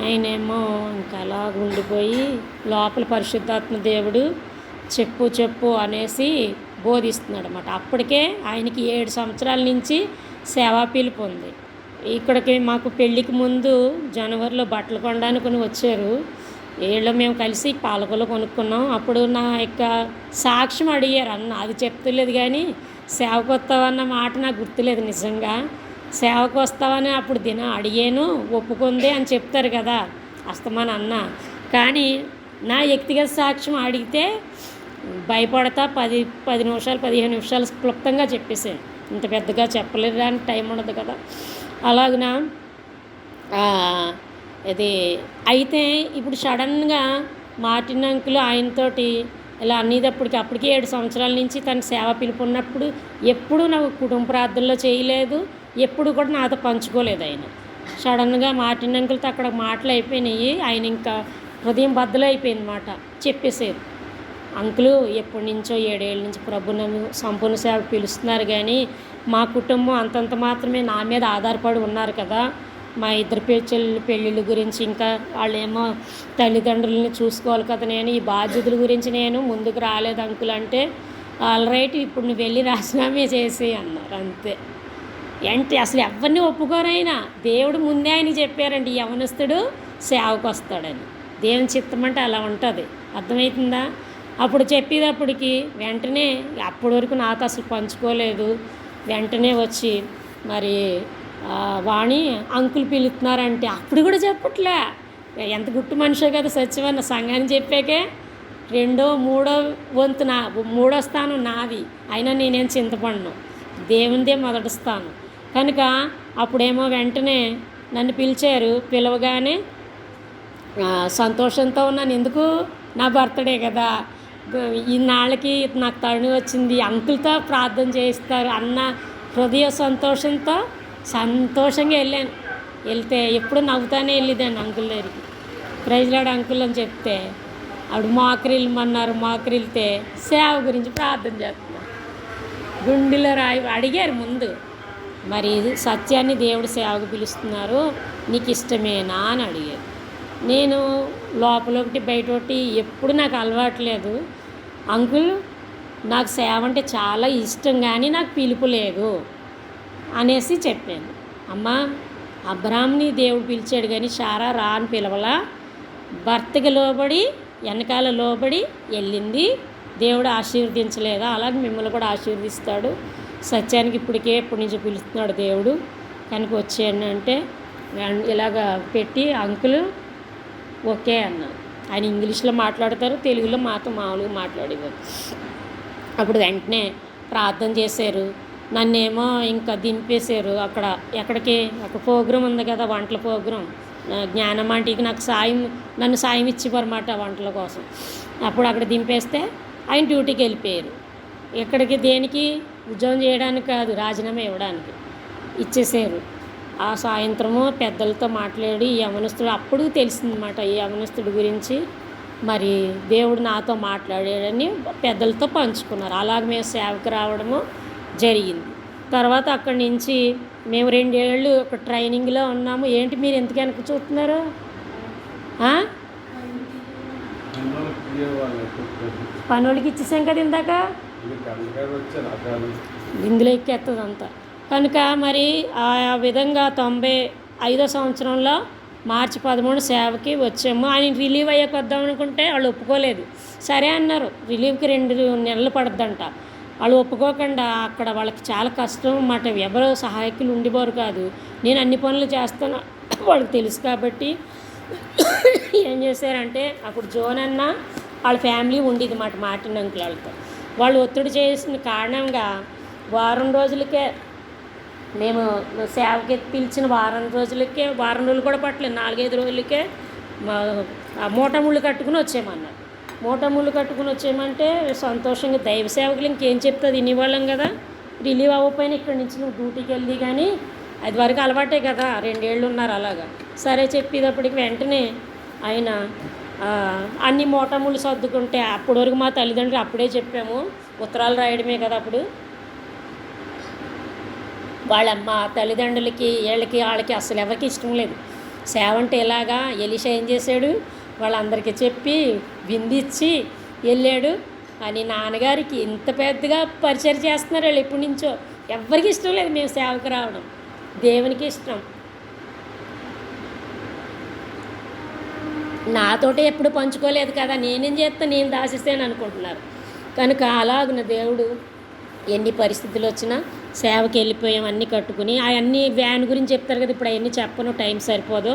ఆయనేమో ఇంకా అలా ఉండిపోయి లోపల పరిశుద్ధాత్మ దేవుడు చెప్పు అనేసి బోధిస్తున్నాడు అన్నమాట. అప్పటికే ఆయనకి 7 సంవత్సరాల నుంచి సేవా పిలుపు ఉంది. ఇక్కడికి మాకు పెళ్ళికి ముందు జనవరిలో బట్టలు కొనడానికి వచ్చారు. వీళ్ళు మేము కలిసి పాలకొల్లు కొనుక్కున్నాం. అప్పుడు నా యొక్క సాక్ష్యం అడిగారు అన్న, అది చెప్తలేదు కానీ సేవకు వస్తావన్న మాట నాకు గుర్తులేదు. నిజంగా సేవకు వస్తావని అప్పుడు అడిగాను, ఒప్పుకుంది అని చెప్తారు కదా అస్తమాన అన్న. కానీ నా వ్యక్తిగత సాక్ష్యం అడిగితే భయపడతా 10 నిమిషాలు 15 నిమిషాలు క్లుప్తంగా చెప్పేసాను. ఇంత పెద్దగా చెప్పలేదు, దానికి టైం ఉండదు కదా. అలాగన ఇది అయితే ఇప్పుడు సడన్గా మార్టిన్ అంకుల్ ఆయనతోటి ఇలా అప్పటికి 7 సంవత్సరాల నుంచి తన సేవ పిలుపు ఉన్నప్పుడు ఎప్పుడూ నాకు కుటుంబ ప్రార్థనలో చేయలేదు, ఎప్పుడు కూడా నాతో పంచుకోలేదు. ఆయన సడన్గా మార్టిన్ అంకుల్తో అక్కడ మాటలు అయిపోయినాయి. ఆయన ఇంకా హృదయం బద్దలైపోయింది మాట చెప్పేసారు. అంకులు ఎప్పటి నుంచో 7 ఏళ్ళ నుంచి ప్రభు నన్ను సంపూర్ణ సేవ పిలుస్తున్నారు, కానీ మా కుటుంబం అంతంత మాత్రమే నా మీద ఆధారపడి ఉన్నారు కదా. మా ఇద్దరు పెళ్ళిళ్ళ గురించి ఇంకా వాళ్ళేమో తల్లిదండ్రులని చూసుకోవాలి కదా, నేను ఈ బాధ్యతల గురించి నేను ముందుకు రాలేదు అంకుల్ అంటే, ఆల్ రైట్ ఇప్పుడు నువ్వు వెళ్ళి రాజీనామా చేసి అన్నారు. అంతే. ఏంటి అసలు ఎవరిని ఒప్పుకోరైనా దేవుడు ముందే ఆయన చెప్పారండి, యవనస్తుడు సేవకు వస్తాడని. దేవుని చిత్తం అంటే అలా ఉంటుంది, అర్థమవుతుందా? అప్పుడు చెప్పేటప్పటికి వెంటనే అప్పటి వరకు నాతో అసలు పంచుకోలేదు. వెంటనే వచ్చి మరి వాణి అంకుల్ పిలుస్తున్నారంటే అప్పుడు కూడా చెప్పట్లే. ఎంత గుట్టు మనిషో కదా సత్యవన్న, సంఘాన్ని చెప్పాకే మూడో వంతు మూడో స్థానం నాది. అయినా నేనేం చింతపడను, దేవునిదే మొదటి స్థానం. కనుక అప్పుడేమో వెంటనే నన్ను పిలిచారు. పిలవగానే సంతోషంతో ఉన్నాను. ఎందుకు, నా బర్త్డే కదా, ఇన్నాళ్ళకి నాకు తరుణి వచ్చింది, అంకుల్తో ప్రార్థన చేయిస్తారు అన్న హృదయ సంతోషంగా వెళ్ళాను. వెళ్తే ఎప్పుడు నవ్వుతానే వెళ్ళేదాన్ని అంకుల్ దగ్గరికి. ప్రైజ్ లార్డ్ అంకుల్ అని చెప్తే ఆవిడ మోకరిల్మన్నారు. మోకరిల్తే సేవ గురించి ప్రార్థన చేస్తున్నారు. గుండెలో రాయి అడిగారు ముందు, మరి సత్యాన్ని దేవుడు సేవకు పిలుస్తున్నారు, నీకు ఇష్టమేనా అని అడిగారు. నేను లోపల ఒకటి బయట ఒకటి ఎప్పుడు నాకు అలవాట్లేదు. అంకుల్, నాకు సేవ అంటే చాలా ఇష్టం కానీ నాకు పిలుపు లేదు అనేసి చెప్పాను. అమ్మా, అబ్రాహాంని దేవుడు పిలిచాడు కానీ శారా రా అని పిలవలా, భర్తకి లోబడి వెనకాల లోబడి వెళ్ళింది, దేవుడు ఆశీర్వదించలేదా, అలాగే మిమ్మల్ని కూడా ఆశీర్వదిస్తాడు. సత్యానికి ఎప్పటి నుంచో పిలుస్తున్నాడు దేవుడు, కనుక వచ్చేయండి అంటే ఇలాగ పెట్టి అంకుల్ ఓకే అన్నారు. ఆయన ఇంగ్లీష్లో మాట్లాడతారు, తెలుగులో మాతో మామూలుగా మాట్లాడేవారు. అప్పుడు వెంటనే ప్రార్థన చేశారు. నన్నేమో ఇంకా దింపేశారు. ఎక్కడికి అక్కడ ప్రోగ్రాం ఉంది కదా, వంటల ప్రోగ్రాం, జ్ఞానమాంటికి నన్ను సాయం ఇచ్చేవారన్నమాట వంటల కోసం. అప్పుడు అక్కడ దింపేస్తే ఆయన డ్యూటీకి వెళ్ళిపోయారు. ఎక్కడికి, దేనికి, ఉద్యోగం చేయడానికి కాదు, రాజీనామా ఇవ్వడానికి ఇచ్చేసారు. ఆ సాయంత్రము పెద్దలతో మాట్లాడి ఈ యవనస్తుడు అప్పుడు తెలిసిందన్నమాట, ఈ యవనస్తుడి గురించి మరి దేవుడు నాతో మాట్లాడాడని పెద్దలతో పంచుకున్నారు. అలాగ మేము సేవకు రావడము జరిగింది. తర్వాత అక్కడి నుంచి మేము 2 ఏళ్ళు ఒక ట్రైనింగ్లో ఉన్నాము. ఏంటి మీరు ఎందుకు వెనక చూస్తున్నారు? పనులకి ఇచ్చేసాం కదా ఇందాక, ఇందులో ఎక్కేస్తుంది అంతా. కనుక మరి ఆ విధంగా 95వ సంవత్సరంలో మార్చి 13 సేవకి వచ్చాము. ఆయన రిలీవ్ అయ్యాక వద్దాం అనుకుంటే వాళ్ళు ఒప్పుకోలేదు. సరే అన్నారు, రిలీవ్కి 2 నెలలు పడుద్దంట. వాళ్ళు ఒప్పుకోకుండా అక్కడ వాళ్ళకి చాలా కష్టం అన్నమాట. ఎవరో సహాయకులు ఉండేవారు కాదు. నేను అన్ని పనులు చేస్తాను వాళ్ళకి తెలుసు కాబట్టి ఏం చేశారంటే, అప్పుడు జోన్ అన్న వాళ్ళ ఫ్యామిలీ ఉండేది మాట మార్టిన్ అంకుల్ వాళ్ళతో. వాళ్ళు ఒత్తిడి చేసిన కారణంగా వారం రోజులకే మేము సేవకి పిలిచిన వారం రోజులు కూడా పట్టలేదు, 4-5 రోజులకే మూట ముళ్ళు కట్టుకుని వచ్చేయమన్నారు. మూట ముళ్ళు కట్టుకుని వచ్చేయమంటే సంతోషంగా దైవ సేవకులు ఇంకేం చెప్తుంది, వినేవాళ్ళం కదా. రిలీవ్ అవ్వకపోయినా ఇక్కడి నుంచి నువ్వు డ్యూటీకి వెళ్ళి కానీ అది వరకు అలవాటే కదా, 2 ఏళ్ళు ఉన్నారు అలాగా. సరే చెప్పేటప్పటికి వెంటనే ఆయన అన్ని మూట ముళ్ళు సర్దుకుంటే, అప్పటి వరకు మా తల్లిదండ్రులు అప్పుడే చెప్పాము, ఉత్తరాలు రాయడమే కదా అప్పుడు. మా తల్లిదండ్రులకి వాళ్ళకి అసలు ఎవరికి ఇష్టం లేదు సేవ అంటే. ఇలాగా ఎలీషా ఏం చేశాడు, వాళ్ళందరికీ చెప్పి విందిచ్చి వెళ్ళాడు. అని నాన్నగారికి ఇంత పెద్దగా పరిచయం చేస్తున్నారు వాళ్ళు ఎప్పటి నుంచో. ఎవరికి ఇష్టం లేదు మేము సేవకు రావడం, దేవునికి ఇష్టం. నాతోటే ఎప్పుడు పంచుకోలేదు కదా, నేనేం చేస్తాను, నేను దాసిస్తాను అనుకుంటున్నారు. కనుక అలాగున దేవుడు ఎన్ని పరిస్థితులు వచ్చినా సేవకి వెళ్ళిపోయాం అన్నీ కట్టుకుని. అవన్నీ వ్యాన్ గురించి చెప్తారు కదా, ఇప్పుడు అవన్నీ చెప్పను, టైం సరిపోదు.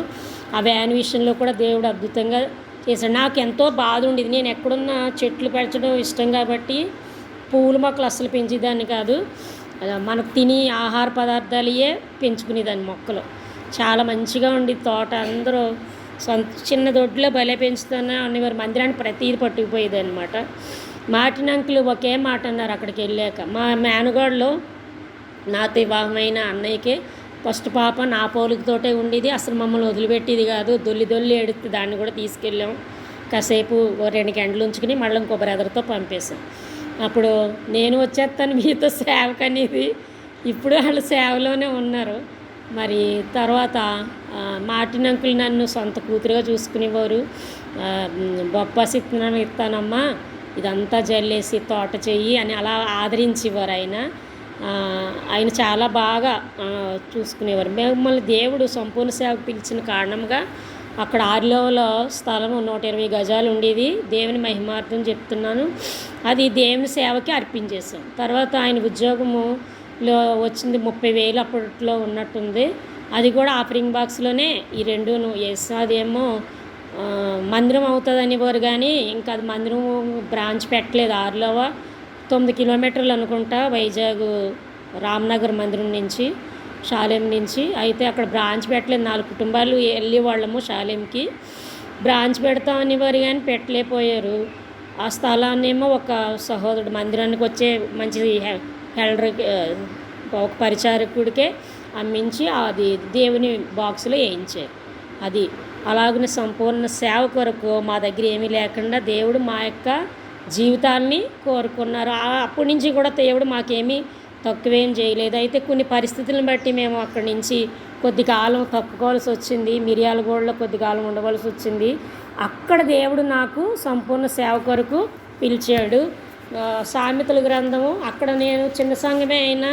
ఆ వ్యాన్ విషయంలో కూడా దేవుడు అద్భుతంగా చేశాడు. నాకు ఎంతో బాధ ఉండేది, నేను ఎక్కడున్నా చెట్లు పెంచడం ఇష్టం కాబట్టి పూల మొక్కలు అస్సలు పెంచేదాన్ని కాదు. మనకు తిని ఆహార పదార్థాలయే పెంచుకునేదాన్ని. మొక్కలు చాలా మంచిగా ఉండేది తోట. అందరూ చిన్న దొడ్లో భలే పెంచుతున్నా అనేవారు. మందిరాన్ని ప్రతీది పట్టుకుపోయేది అనమాట. మార్టిన్ అంకుల్ ఒకే మాట అన్నారు అక్కడికి వెళ్ళాక, మా మేనగోడలో నాతో వివాహమైన అన్నయ్యకే ఫస్ట్ పాప నా పోలికతోటే ఉండేది, అసలు మమ్మల్ని వదిలిపెట్టేది కాదు, దొల్లి ఏడుతుంది. దాన్ని కూడా తీసుకెళ్ళాం, కాసేపు 2 గంటలు ఉంచుకుని మళ్ళీ ఇంకో బ్రదర్తో పంపేశాం. అప్పుడు నేను వచ్చేస్తాను మీతో సేవకు అనేది. ఇప్పుడు వాళ్ళు సేవలోనే ఉన్నారు. మరి తర్వాత మార్టిన్ అంకుల్ నన్ను సొంత కూతురుగా చూసుకునేవారు. బొప్పాసి ఇస్తానమ్మా, ఇదంతా జల్లేసి తోట చెయ్యి అని అలా ఆదరించేవారు ఆయన చాలా బాగా చూసుకునేవారు. మిమ్మల్ని దేవుడు సంపూర్ణ సేవకు పిలిచిన కారణంగా అక్కడ 6 స్థలం 120 గజాలు ఉండేది. దేవుని మహిమార్థం చెప్తున్నాను, అది దేవుని సేవకి అర్పించేసాం. తర్వాత ఆయన ఉద్యోగములో వచ్చింది 30,000 అప్పట్లో ఉన్నట్టుంది. అది కూడా ఆఫరింగ్ బాక్స్లోనే ఈ 2 వేసాదేమో మందిరం అవుతుంది అనేవారు, కానీ ఇంకా అది మందిరం బ్రాంచ్ పెట్టలేదు. 9 కిలోమీటర్లు అనుకుంటా వైజాగ్ రామ్నగర్ మందిరం నుంచి, షాలేం నుంచి. అయితే అక్కడ బ్రాంచ్ పెట్టలేదు. 4 కుటుంబాలు వెళ్ళి వాళ్ళము షాలేంకి. బ్రాంచ్ పెడతాం అనేవారు కానీ పెట్టలేకపోయారు. ఆ స్థలాన్నేమో ఒక సహోదరుడు మందిరానికి వచ్చే మంచి హెల్డర్, ఒక పరిచారకుడికే అమ్మించి అది దేవుని బాక్సులో వేయించారు. అది అలాగనే సంపూర్ణ సేవ కొరకు మా దగ్గర ఏమీ లేకుండా దేవుడు మా యొక్క జీవితాన్ని కోరుకున్నారు. అప్పటి నుంచి కూడా దేవుడు మాకేమీ తక్కువేం చేయలేదు. అయితే కొన్ని పరిస్థితులను బట్టి మేము అక్కడి నుంచి కొద్ది కాలం తప్పుకోవాల్సి వచ్చింది. మిర్యాలగూడలో కొద్ది కాలం ఉండవలసి వచ్చింది. అక్కడ దేవుడు నాకు సంపూర్ణ సేవ కొరకు పిలిచాడు. సామెతల గ్రంథము, అక్కడ నేను చిన్న సంఘమే అయినా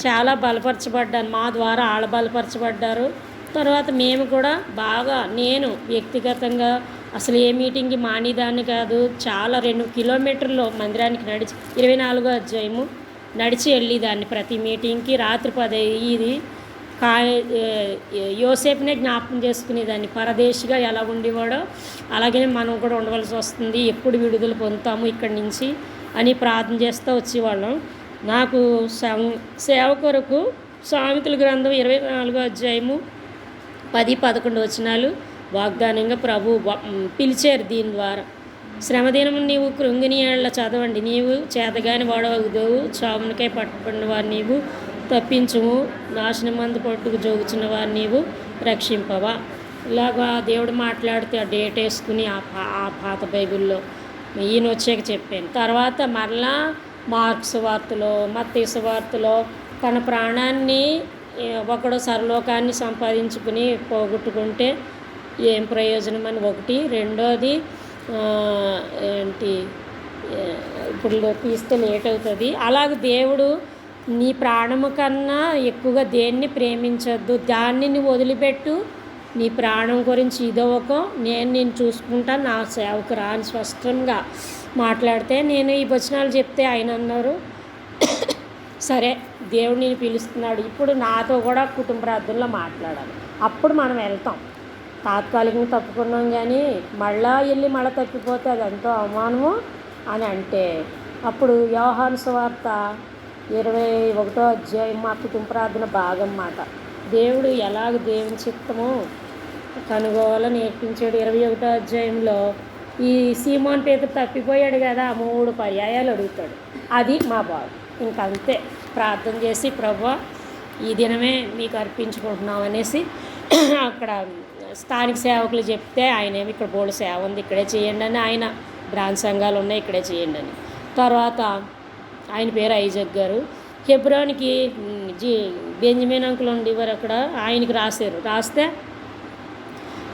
చాలా బలపరచబడ్డాను. మా ద్వారా ఆళ్ళ బలపరచబడ్డారు. తర్వాత మేము కూడా బాగా, నేను వ్యక్తిగతంగా అసలు ఏ మీటింగ్కి మానేదాన్ని కాదు. చాలా 2 కిలోమీటర్లు మందిరానికి నడిచి 24వ అధ్యాయము నడిచి వెళ్ళేదాన్ని ప్రతి మీటింగ్కి. రాత్రి 10 అయ్యేది. యోసేపునే జ్ఞాపకం చేసుకునేదాన్ని. పరదేశిగా ఎలా ఉండేవాడో అలాగే మనం కూడా ఉండవలసి వస్తుంది, ఎప్పుడు విడుదల పొందుతాము ఇక్కడి నుంచి అని ప్రార్థన చేస్తూ వచ్చేవాళ్ళం. నాకు సేవ కొరకు సామెతల గ్రంథం 24వ అధ్యాయము 10-11 వచనాలు వాగ్దానంగా ప్రభు పిలిచారు. దీని ద్వారా శ్రమదినము నీవు కృంగిని ఏళ్ళ చదవండి, నీవు చేతగాని వాడవగదువు, చావునికై పట్టుకున్న వారు నీవు తప్పించుము, నాశనమందు పట్టుకు జోగుచున్న వారు నీవు రక్షింపవా. ఇలాగా దేవుడు మాట్లాడితే ఆ డేట్ వేసుకుని ఆ పాత బైబిల్లో ఈయన వచ్చాక చెప్పాను. తర్వాత మరలా మార్క్స్ వార్తలో, మత్తయి వార్తలో తన ప్రాణాన్ని ఒకడు సర్వలోకాన్ని సంపాదించుకుని పోగొట్టుకుంటే ఏం ప్రయోజనం అని ఒకటి. రెండోది ఏంటి, ఇప్పుడు తీస్తే లేట్ అవుతుంది. అలాగే దేవుడు నీ ప్రాణము కన్నా ఎక్కువగా దేన్ని ప్రేమించొద్దు, దాన్ని నువ్వు వదిలిపెట్టు, నీ ప్రాణం గురించి ఇదొక నేను చూసుకుంటాను, నా సేవకు రా అని స్పష్టంగా మాట్లాడితే నేను ఈ వచనాలు చెప్తే ఆయన అన్నారు, సరే దేవుడు నేను పిలుస్తున్నాడు, ఇప్పుడు నాతో కూడా కుటుంబ ప్రార్థనలో మాట్లాడాలి, అప్పుడు మనం వెళ్తాం. తాత్కాలికంగా తప్పుకున్నాం కానీ మళ్ళీ తప్పిపోతే అది ఎంతో అవమానము అని అంటే, అప్పుడు యోహాను సువార్త 21వ అధ్యాయం మా కుటుంబ ప్రార్థన భాగం మాట. దేవుడు ఎలాగ దేవుని చిత్తమో కనుగోవాలని నేర్పించాడు. 21వ అధ్యాయంలో ఈ సీమోన్ పేతురు తప్పిపోయాడు కదా, 3 పర్యాయాలు అడుగుతాడు. అది మా బాధ. ఇంకంతే ప్రార్థన చేసి ప్రభువా ఈ దినమే మీకు అర్పించుకుంటున్నాం అనేసి అక్కడ స్థానిక సేవకులు చెప్తే ఆయనేమి ఇక్కడ బోర్డు సేవ ఉంది ఇక్కడే చేయండి అని, ఆయన బ్రాంచ్ సంఘాలు ఉన్నాయి ఇక్కడే చేయండి అని. తర్వాత ఆయన పేరు ఐజక్ గారు. హెబ్రోన్కి బెంజమిన్ అంకుల్ ఉండేవారు అక్కడ, ఆయనకి రాస్తే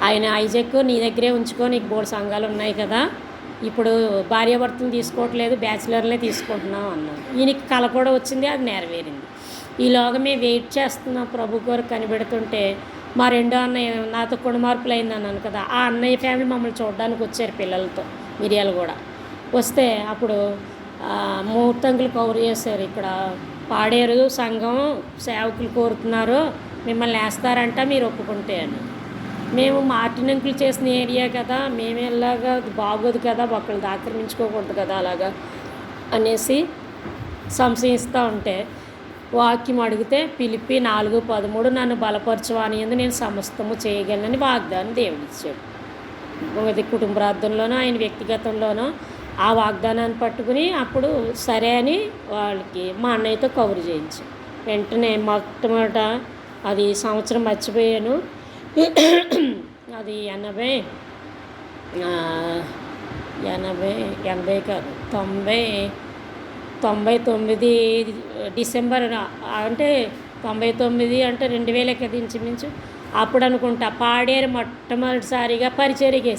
ఆయన ఐజక్ నీ దగ్గరే ఉంచుకో, నీకు బోర్డు సంఘాలు ఉన్నాయి కదా, ఇప్పుడు భార్యాభర్తను తీసుకోవట్లేదు, బ్యాచిలర్లే తీసుకుంటున్నాం అన్నారు. ఈయనకి కళ కూడా వచ్చింది, అది నెరవేరింది. ఈలోగా మేము వెయిట్ చేస్తున్నాం ప్రభు కొరకు కనిపెడుతుంటే మా రెండో అన్నయ్య, నాతో కుణమార్పులు అయింది అన్నాను కదా, ఆ అన్నయ్య ఫ్యామిలీ మమ్మల్ని చూడడానికి వచ్చారు పిల్లలతో, మిరియాలు కూడా వస్తే అప్పుడు ముహూర్తంకులు కవర్ చేశారు. ఇక్కడ పాడేరు సంఘం సేవకులు కోరుతున్నారు, మిమ్మల్ని వేస్తారంట మీరు ఒప్పుకుంటే అని. మేము మార్టిన్ అంకుల్ చేసిన ఏరియా కదా, మేము ఎలాగా బాగోదు కదా, ఒకళ్ళది ఆక్రమించుకోకూడదు కదా అలాగా అనేసి సంశయిస్తూ ఉంటే వాక్యం అడిగితే పిలిపి 4:13 నన్ను బలపరచువాని యందు నేను సమస్తము చేయగలనని వాగ్దానం దేవుడిచ్చాడు. అది కుటుంబ ప్రార్థనలోనో ఆయన వ్యక్తిగతంలోనో ఆ వాగ్దానాన్ని పట్టుకుని అప్పుడు సరే అని వాళ్ళకి మా అన్నయ్యతో కవర్ చేయించాం. వెంటనే మొట్టమొదట అది సంవత్సరం మర్చిపోయాను, అది 80 కాదు 99 డిసెంబర్, అంటే 99 అంటే 2000 కదా ఇంచుమించు అప్పుడు అనుకుంటా. పాడేరు మొట్టమొదటిసారిగా పరిచర్యకి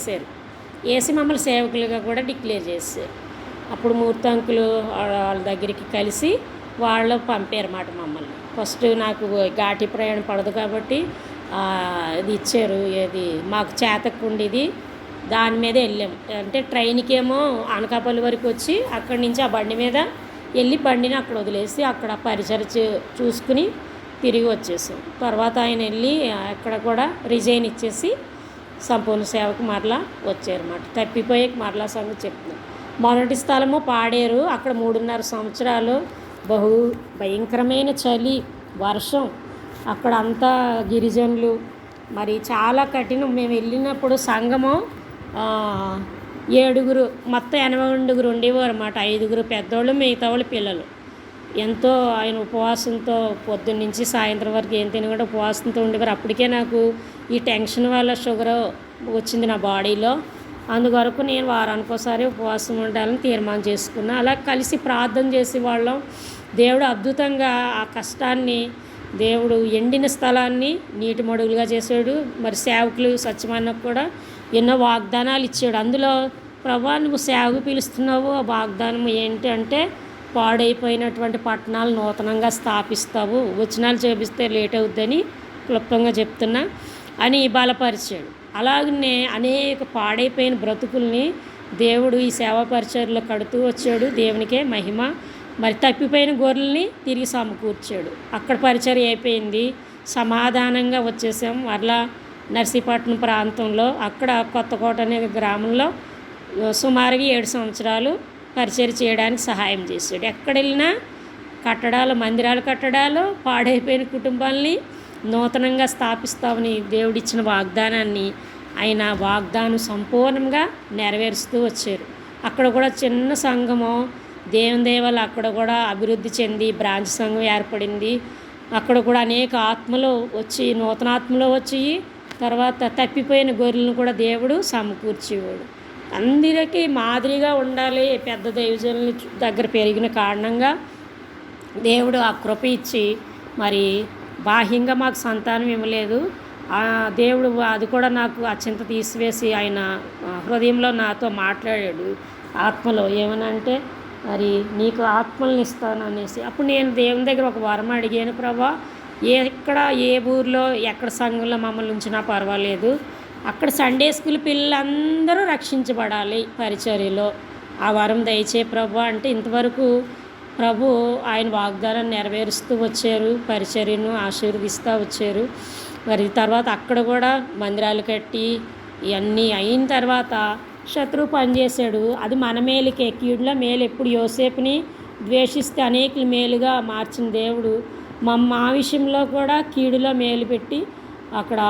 వేసి మమ్మల్ని సేవకులుగా కూడా డిక్లేర్ చేశారు. అప్పుడు మూర్తంకులు వాళ్ళ దగ్గరికి కలిసి వాళ్ళు పంపారన్నమాట మమ్మల్ని. ఫస్ట్ నాకు ఘాటి ప్రయాణం పడదు కాబట్టి ఇది ఇచ్చారు, ఏది మాకు చేతకు ఉండేది, దాని మీద వెళ్ళాము. అంటే ట్రైన్కి ఏమో అనకాపల్లి వరకు వచ్చి అక్కడి నుంచి ఆ బండి మీద వెళ్ళి బండిని అక్కడ వదిలేసి అక్కడ పరిచయం చూసుకుని తిరిగి వచ్చేసాం. తర్వాత ఆయన వెళ్ళి అక్కడ కూడా రిజైన్ ఇచ్చేసి సంపూర్ణ సేవకు మరలా వచ్చారన్నమాట. తప్పిపోయి మరలా సంగతి చెప్తున్నాం. మొదటి స్థలము పాడేరు. అక్కడ 3.5 సంవత్సరాలు బహు భయంకరమైన చలి, వర్షం. అక్కడ అంతా గిరిజనులు, మరి చాలా కఠినం. మేము వెళ్ళినప్పుడు సంఘము 7 మొత్తం 89 ఉండేవారు అన్నమాట. 5 పెద్దోళ్ళు, మిగతా వాళ్ళు పిల్లలు. ఎంతో ఆయన ఉపవాసంతో పొద్దున్నుంచి సాయంత్రం వరకు ఏం తినకుండా ఉపవాసంతో ఉండేవారు. అప్పటికే నాకు ఈ టెన్షన్ వల్ల షుగర్ వచ్చింది నా బాడీలో. అందుకొరకు నేను వారానికి ఒకసారి ఉపవాసం ఉండాలని తీర్మానం చేసుకున్నా. అలా కలిసి ప్రార్థన చేసేవాళ్ళం. దేవుడు అద్భుతంగా ఆ కష్టాన్ని, దేవుడు ఎండిన స్థలాన్ని నీటి మడుగులుగా చేశాడు. మరి సేవకులు సత్యమానకు కూడా ఎన్నో వాగ్దానాలు ఇచ్చాడు. అందులో ప్రభువా నువ్వు సేవకు పిలుస్తున్నావు, ఆ వాగ్దానం ఏంటి అంటే పాడైపోయినటువంటి పట్టణాలు నూతనంగా స్థాపిస్తావు, వచనాలు చేపిస్తే లేట్ అవుద్దని క్లుప్తంగా చెప్తున్నా అని బలపరిచాడు. అలాగనే అనేక పాడైపోయిన బ్రతుకుల్ని దేవుడు ఈ సేవా పరిచర్లో కడుతూ వచ్చాడు. దేవునికే మహిమ. మరి తప్పిపోయిన గొర్రెల్ని తిరిగి సమకూర్చాడు. అక్కడ పరిచర్య అయిపోయింది, సమాధానంగా వచ్చేసాం. మరలా నర్సీపట్నం ప్రాంతంలో అక్కడ కొత్తకోట అనే గ్రామంలో సుమారుగా 7 సంవత్సరాలు పరిచర్య చేయడానికి సహాయం చేశాడు. ఎక్కడ వెళ్ళినా కట్టడాలు, మందిరాలు కట్టడాలు, పాడైపోయిన కుటుంబాలని నూతనంగా స్థాపిస్తామని దేవుడిచ్చిన వాగ్దానాన్ని ఆయన వాగ్దానం సంపూర్ణంగా నెరవేరుస్తూ వచ్చారు. అక్కడ కూడా చిన్న సంఘము దేవుని దేవాలు అక్కడ కూడా అభివృద్ధి చెంది బ్రాంచ్ సంఘం ఏర్పడింది. అక్కడ కూడా అనేక ఆత్మలు వచ్చి, నూతన ఆత్మలు వచ్చి, తర్వాత తప్పిపోయిన గొర్రెలను కూడా దేవుడు సమకూర్చేవాడు. అందరికీ మాదిరిగా ఉండాలి. పెద్ద దైవజనుల దగ్గర పెరిగిన కారణంగా దేవుడు ఆ కృప ఇచ్చి, మరి బాహ్యంగా మాకు సంతానం ఇవ్వలేదు. దేవుడు అది కూడా నాకు ఆ చింత తీసివేసి ఆయన హృదయంలో నాతో మాట్లాడాడు ఆత్మలో. ఏమనంటే మరి నీకు ఆత్మల్ని ఇస్తాను అనేసి. అప్పుడు నేను దేవుని దగ్గర ఒక వరం అడిగాను, ప్రభా ఎక్కడ ఏ ఊర్లో ఎక్కడ సంఘంలో మమ్మల్ని ఉంచినా పర్వాలేదు, అక్కడ సండే స్కూల్ పిల్లలందరూ రక్షించబడాలి పరిచర్యలో, ఆ వరం దయచే ప్రభా అంటే ఇంతవరకు ప్రభు ఆయన వాగ్దానాన్ని నెరవేరుస్తూ వచ్చారు, పరిచర్యను ఆశీర్వదిస్తూ వచ్చారు. మరి తర్వాత అక్కడ కూడా మందిరాలు కట్టి ఇవన్నీ అయిన తర్వాత శత్రువు పనిచేశాడు. అది మన మేలుకే, కీడులో మేలు. ఎప్పుడు యోసేపుని ద్వేషిస్తే అనేకులు మేలుగా మార్చిన దేవుడు మా విషయంలో కూడా కీడులో మేలు పెట్టి అక్కడ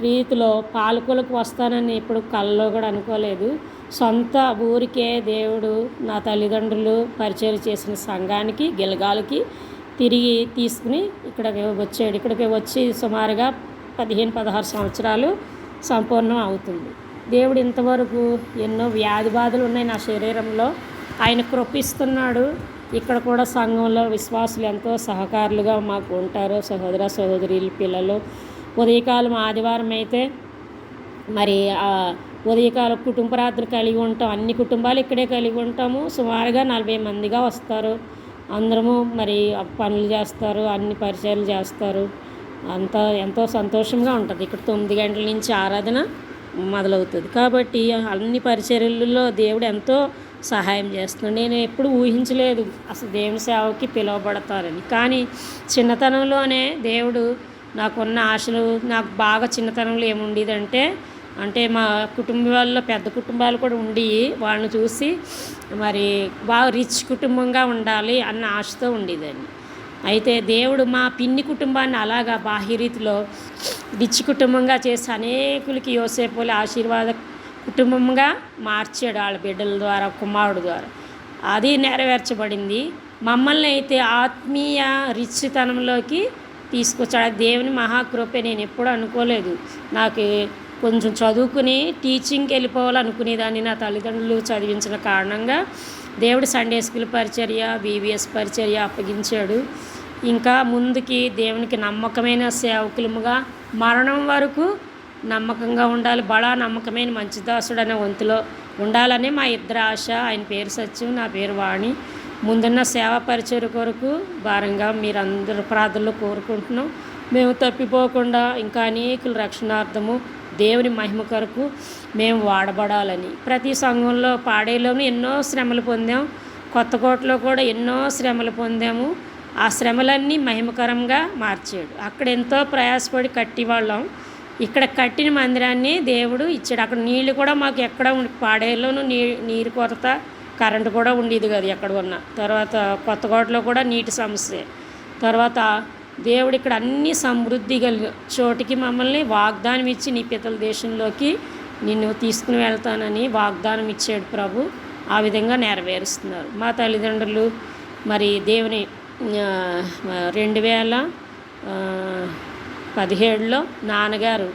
రీతిలో పాలకులకు వస్తానని ఎప్పుడు కళ్ళలో కూడా అనుకోలేదు. సొంత ఊరికే దేవుడు నా తల్లిదండ్రులు పరిచయం చేసిన సంఘానికి, గిలగాలకి తిరిగి తీసుకుని ఇక్కడికి వచ్చాడు. ఇక్కడికి వచ్చి సుమారుగా 15-16 సంవత్సరాలు సంపూర్ణం అవుతుంది. దేవుడు ఇంతవరకు ఎన్నో వ్యాధి బాధలు ఉన్నాయి నా శరీరంలో, ఆయన కృపిస్తున్నాడు. ఇక్కడ కూడా సంఘంలో విశ్వాసులు ఎంతో సహకారులుగా మాకు ఉంటారు, సహోదర సహోదరులు పిల్లలు. ఉదయకాలం ఆదివారం అయితే మరి ఉదయకాలం కుటుంబ ప్రార్థన కలిగి ఉంటాం. అన్ని కుటుంబాలు ఇక్కడే కలిగి ఉంటాము. సుమారుగా 40 మందిగా వస్తారు. అందరము మరి పనులు చేస్తారు, అన్ని పరిచయాలు చేస్తారు. అంతా ఎంతో సంతోషంగా ఉంటుంది. ఇక్కడ 9 గంటల నుంచి ఆరాధన మొదలవుతుంది. కాబట్టి అన్ని పరిచర్యలలో దేవుడు ఎంతో సహాయం చేస్తున్నాడు. నేను ఎప్పుడు ఊహించలేదు అసలు దేవుని సేవకి పిలువబడతారని. కానీ చిన్నతనంలోనే దేవుడు నాకున్న ఆశలు, నాకు బాగా చిన్నతనంలో ఏముండేదంటే మా కుటుంబాల్లో పెద్ద కుటుంబాలు కూడా ఉండి వాళ్ళని చూసి మరి బాగా రిచ్ కుటుంబంగా ఉండాలి అన్న ఆశతో ఉండేదాన్ని. అయితే దేవుడు మా పిన్ని కుటుంబాన్ని అలాగా బాహ్య రీతిలో రిచ్ కుటుంబంగా చేసి అనేకులకి యోసేపుల ఆశీర్వాద కుటుంబంగా మార్చాడు. వాళ్ళ బిడ్డల ద్వారా, కుమారుడు ద్వారా అది నెరవేర్చబడింది. మమ్మల్ని అయితే ఆత్మీయ రిచ్తనంలోకి తీసుకొచ్చాడు. దేవుని మహాకృపే. నేను ఎప్పుడు అనుకోలేదు నాకు కొంచెం చదువుకుని టీచింగ్కి వెళ్ళిపోవాలనుకునేదాన్ని. నా తల్లిదండ్రులు చదివించిన కారణంగా దేవుడు సండే స్కూల్ పరిచర్య, బీబీఎస్ పరిచర్య అప్పగించాడు. ఇంకా ముందుకి దేవునికి నమ్మకమైన సేవకులముగా మరణం వరకు నమ్మకంగా ఉండాలి. బడా నమ్మకమైన మంచి దాసుడు అనే వంతులో ఉండాలని మా ఇద్దరు ఆశ. ఆయన పేరు సత్యం, నా పేరు వాణి. ముందున్న సేవా పరిచర్య కొరకు భారంగా మీరందరూ ప్రార్థనలో కోరుకుంటున్నాం. మేము తప్పిపోకుండా ఇంకా అనేకుల రక్షణార్థము దేవుని మహిమ కొరకు మేము వాడబడాలని. ప్రతి సంఘంలో పాడేలోనూ ఎన్నో శ్రమలు పొందాం, కొత్తకోటలో కూడా ఎన్నో శ్రమలు పొందాము. ఆ శ్రమలన్నీ మహిమకరంగా మార్చాడు. అక్కడ ఎంతో ప్రయాసపడి కట్టివాళ్ళం. ఇక్కడ కట్టిన మందిరాన్ని దేవుడు ఇచ్చాడు. అక్కడ నీళ్ళు కూడా మాకు ఎక్కడ పాడేలోనూ నీరు కొరత, కరెంటు కూడా ఉండేది కదా ఎక్కడ ఉన్న. తర్వాత కొత్తకోటలో కూడా నీటి సమస్య. తర్వాత దేవుడు ఇక్కడ అన్ని సమృద్ధి కలిగి చోటికి మమ్మల్ని వాగ్దానం ఇచ్చి నీ పితల దేశంలోకి నిన్ను తీసుకుని వెళ్తానని వాగ్దానం ఇచ్చాడు ప్రభు. ఆ విధంగా నెరవేరుస్తున్నారు. మా తల్లిదండ్రులు మరి దేవుని 2017లో నాన్నగారు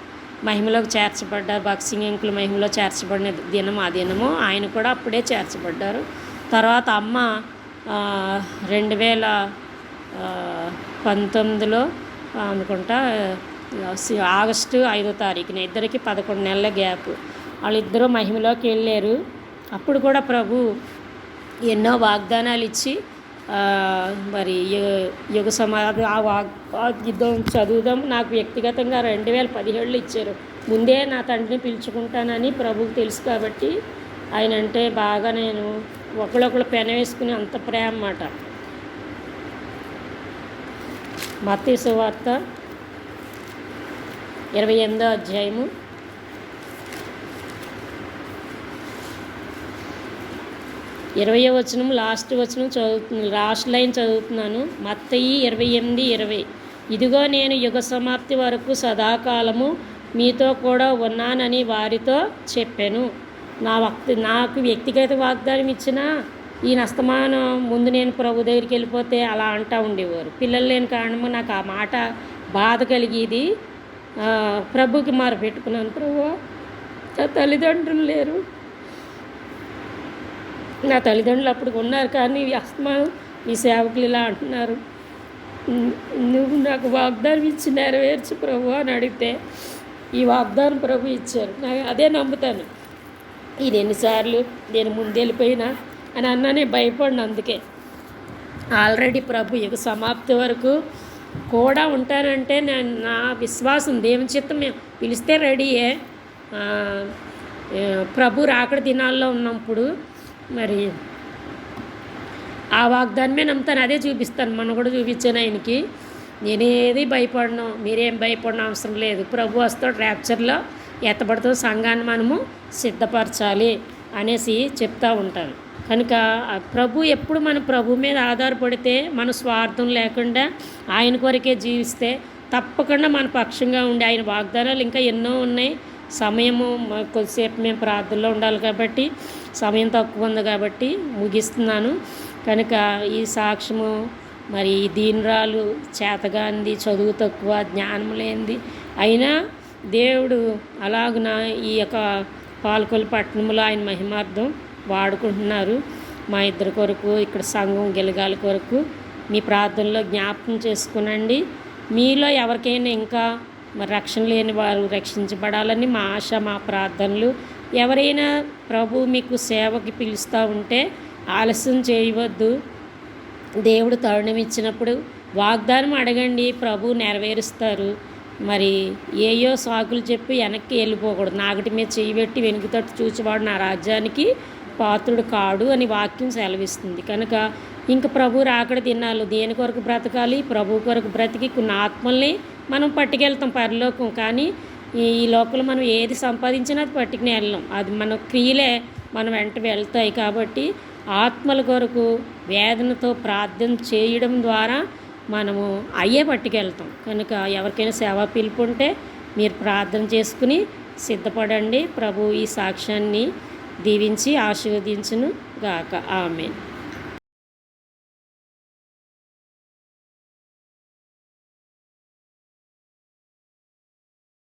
మహిమలోకి చేర్చబడ్డారు. భక్సింగ్ అంకుల్ మహిమలో చేర్చబడిన దినం ఆ దినము ఆయన కూడా అప్పుడే చేర్చబడ్డారు. తర్వాత అమ్మ 2019లో అనుకుంటా ఆగస్టు 5వ తారీఖున ఇద్దరికి 11 నెలల గ్యాప్. వాళ్ళిద్దరూ మహిమలోకి వెళ్ళారు. అప్పుడు కూడా ప్రభు ఎన్నో వాగ్దానాలు ఇచ్చి మరి యుగ సమాధి ఆ వాగ్దానం చదువుదాం. నాకు వ్యక్తిగతంగా 2017లో ఇచ్చారు. ముందే నా తండ్రిని పిలుచుకుంటానని ప్రభువుకి తెలుసు కాబట్టి ఆయన అంటే బాగా నేను ఒకళ్ళొకళ్ళు పెన వేసుకుని అంత ప్రేమ అన్నమాట. మత్తయి సువార్త 28వ అధ్యాయము 20వ వచనం లాస్ట్ వచనం చదువుతున్నాను, లాస్ట్ లైన్ చదువుతున్నాను. మత్తయి 28:20. ఇదిగో నేను యుగ సమాప్తి వరకు సదాకాలము మీతో కూడా ఉన్నానని వారితో చెప్పాను. నాకు వ్యక్తిగత వాగ్దానం ఇచ్చిన ఈ నస్తమానం ముందు నేను ప్రభు దగ్గరికి వెళ్ళిపోతే అలా అంటూ ఉండేవారు. పిల్లలు లేని కారణము నాకు ఆ మాట బాధ కలిగేది. ప్రభుకి పెట్టుకున్నాను. ప్రభు నా తల్లిదండ్రులు లేరు, నా తల్లిదండ్రులు అప్పుడు ఉన్నారు కానీ అస్తమానం ఈ సేవకులు ఇలా అంటున్నారు, నువ్వు నాకు వాగ్దానం ఇచ్చి నెరవేర్చు ప్రభు అని అడిగితే ఈ వాగ్దానం ప్రభు ఇచ్చారు. నాకు అదే నమ్ముతాను. ఇది ఎన్నిసార్లు నేను ముందెళ్ళిపోయినా అని అన్నానే భయపడిన. అందుకే ఆల్రెడీ ప్రభు యుగ సమాప్తి వరకు కూడా ఉంటానంటే నా విశ్వాసం దేవుని చిత్తం. పిలిస్తే రెడీయే. ప్రభు రాకడ దినాల్లో ఉన్నప్పుడు మరి ఆ వాగ్దానమే నమ్ముతాను, అదే చూపిస్తాను. మనం కూడా చూపించాను ఆయనకి. నేనేది భయపడను, మీరేం భయపడిన అవసరం లేదు. ప్రభు వస్తాడు, ర్యాప్చర్లో ఎత్తబడుతూ సంఘాన్ని మనము సిద్ధపరచాలి అనేసి చెప్తూ ఉంటాను. కనుక ప్రభు ఎప్పుడు మనం ప్రభు మీద ఆధారపడితే, మన స్వార్థం లేకుండా ఆయన కొరకే జీవిస్తే తప్పకుండా మన పక్షంగా ఉండి ఆయన వాగ్దానాలు ఇంకా ఎన్నో ఉన్నాయి. సమయము కొద్దిసేపు మేము ప్రార్థనలో ఉండాలి కాబట్టి సమయం తక్కువ ఉంది కాబట్టి ముగిస్తున్నాను. కనుక ఈ సాక్ష్యము మరి ఈ దీనురాలు చేతగాంది, చదువు తక్కువ, జ్ఞానం లేనిది అయినా దేవుడు అలాగున ఈ యొక్క పాలకొల్లు పట్టణంలో ఆయన మహిమార్థం వాడుకుంటున్నారు. మా ఇద్దరి కొరకు ఇక్కడ సంఘం గెలగాల కొరకు మీ ప్రార్థనలో జ్ఞాపకం చేసుకునండి. మీలో ఎవరికైనా ఇంకా మరి రక్షణ లేని వారు రక్షించబడాలని మా ఆశ, మా ప్రార్థనలు. ఎవరైనా ప్రభు మీకు సేవకి పిలుస్తూ ఉంటే ఆలస్యం చేయవద్దు. దేవుడు తరుణం ఇచ్చినప్పుడు వాగ్దానం అడగండి, ప్రభు నెరవేరుస్తారు. మరి ఏయో సాకులు చెప్పి వెనక్కి వెళ్ళిపోకూడదు. నాగటి మీద చేయబెట్టి వెనుక తట్టు చూచేవాడు నా రాజ్యానికి పాత్రుడు కాడు అని వాక్యం సెలవిస్తుంది. కనుక ఇంక ప్రభు రాకడ తినాలి. దేని కొరకు బ్రతకాలి? ప్రభు కొరకు బ్రతికి కొన్ని ఆత్మల్ని మనం పట్టుకెళ్తాం పరలోకం. కానీ ఈ లోకంలో మనం ఏది సంపాదించినా అది పట్టుకుని వెళ్ళాం. అది మన క్రియలే మన వెంట వెళ్తాయి. కాబట్టి ఆత్మల కొరకు వేదనతో ప్రార్థన చేయడం ద్వారా మనము అయ్యే పట్టుకెళ్తాం. కనుక ఎవరికైనా సేవా పిలుపు ఉంటే మీరు ప్రార్థన చేసుకుని సిద్ధపడండి. ప్రభు ఈ సాక్ష్యాన్ని దీవించి ఆశీర్వదించును గాక. ఆమేన్.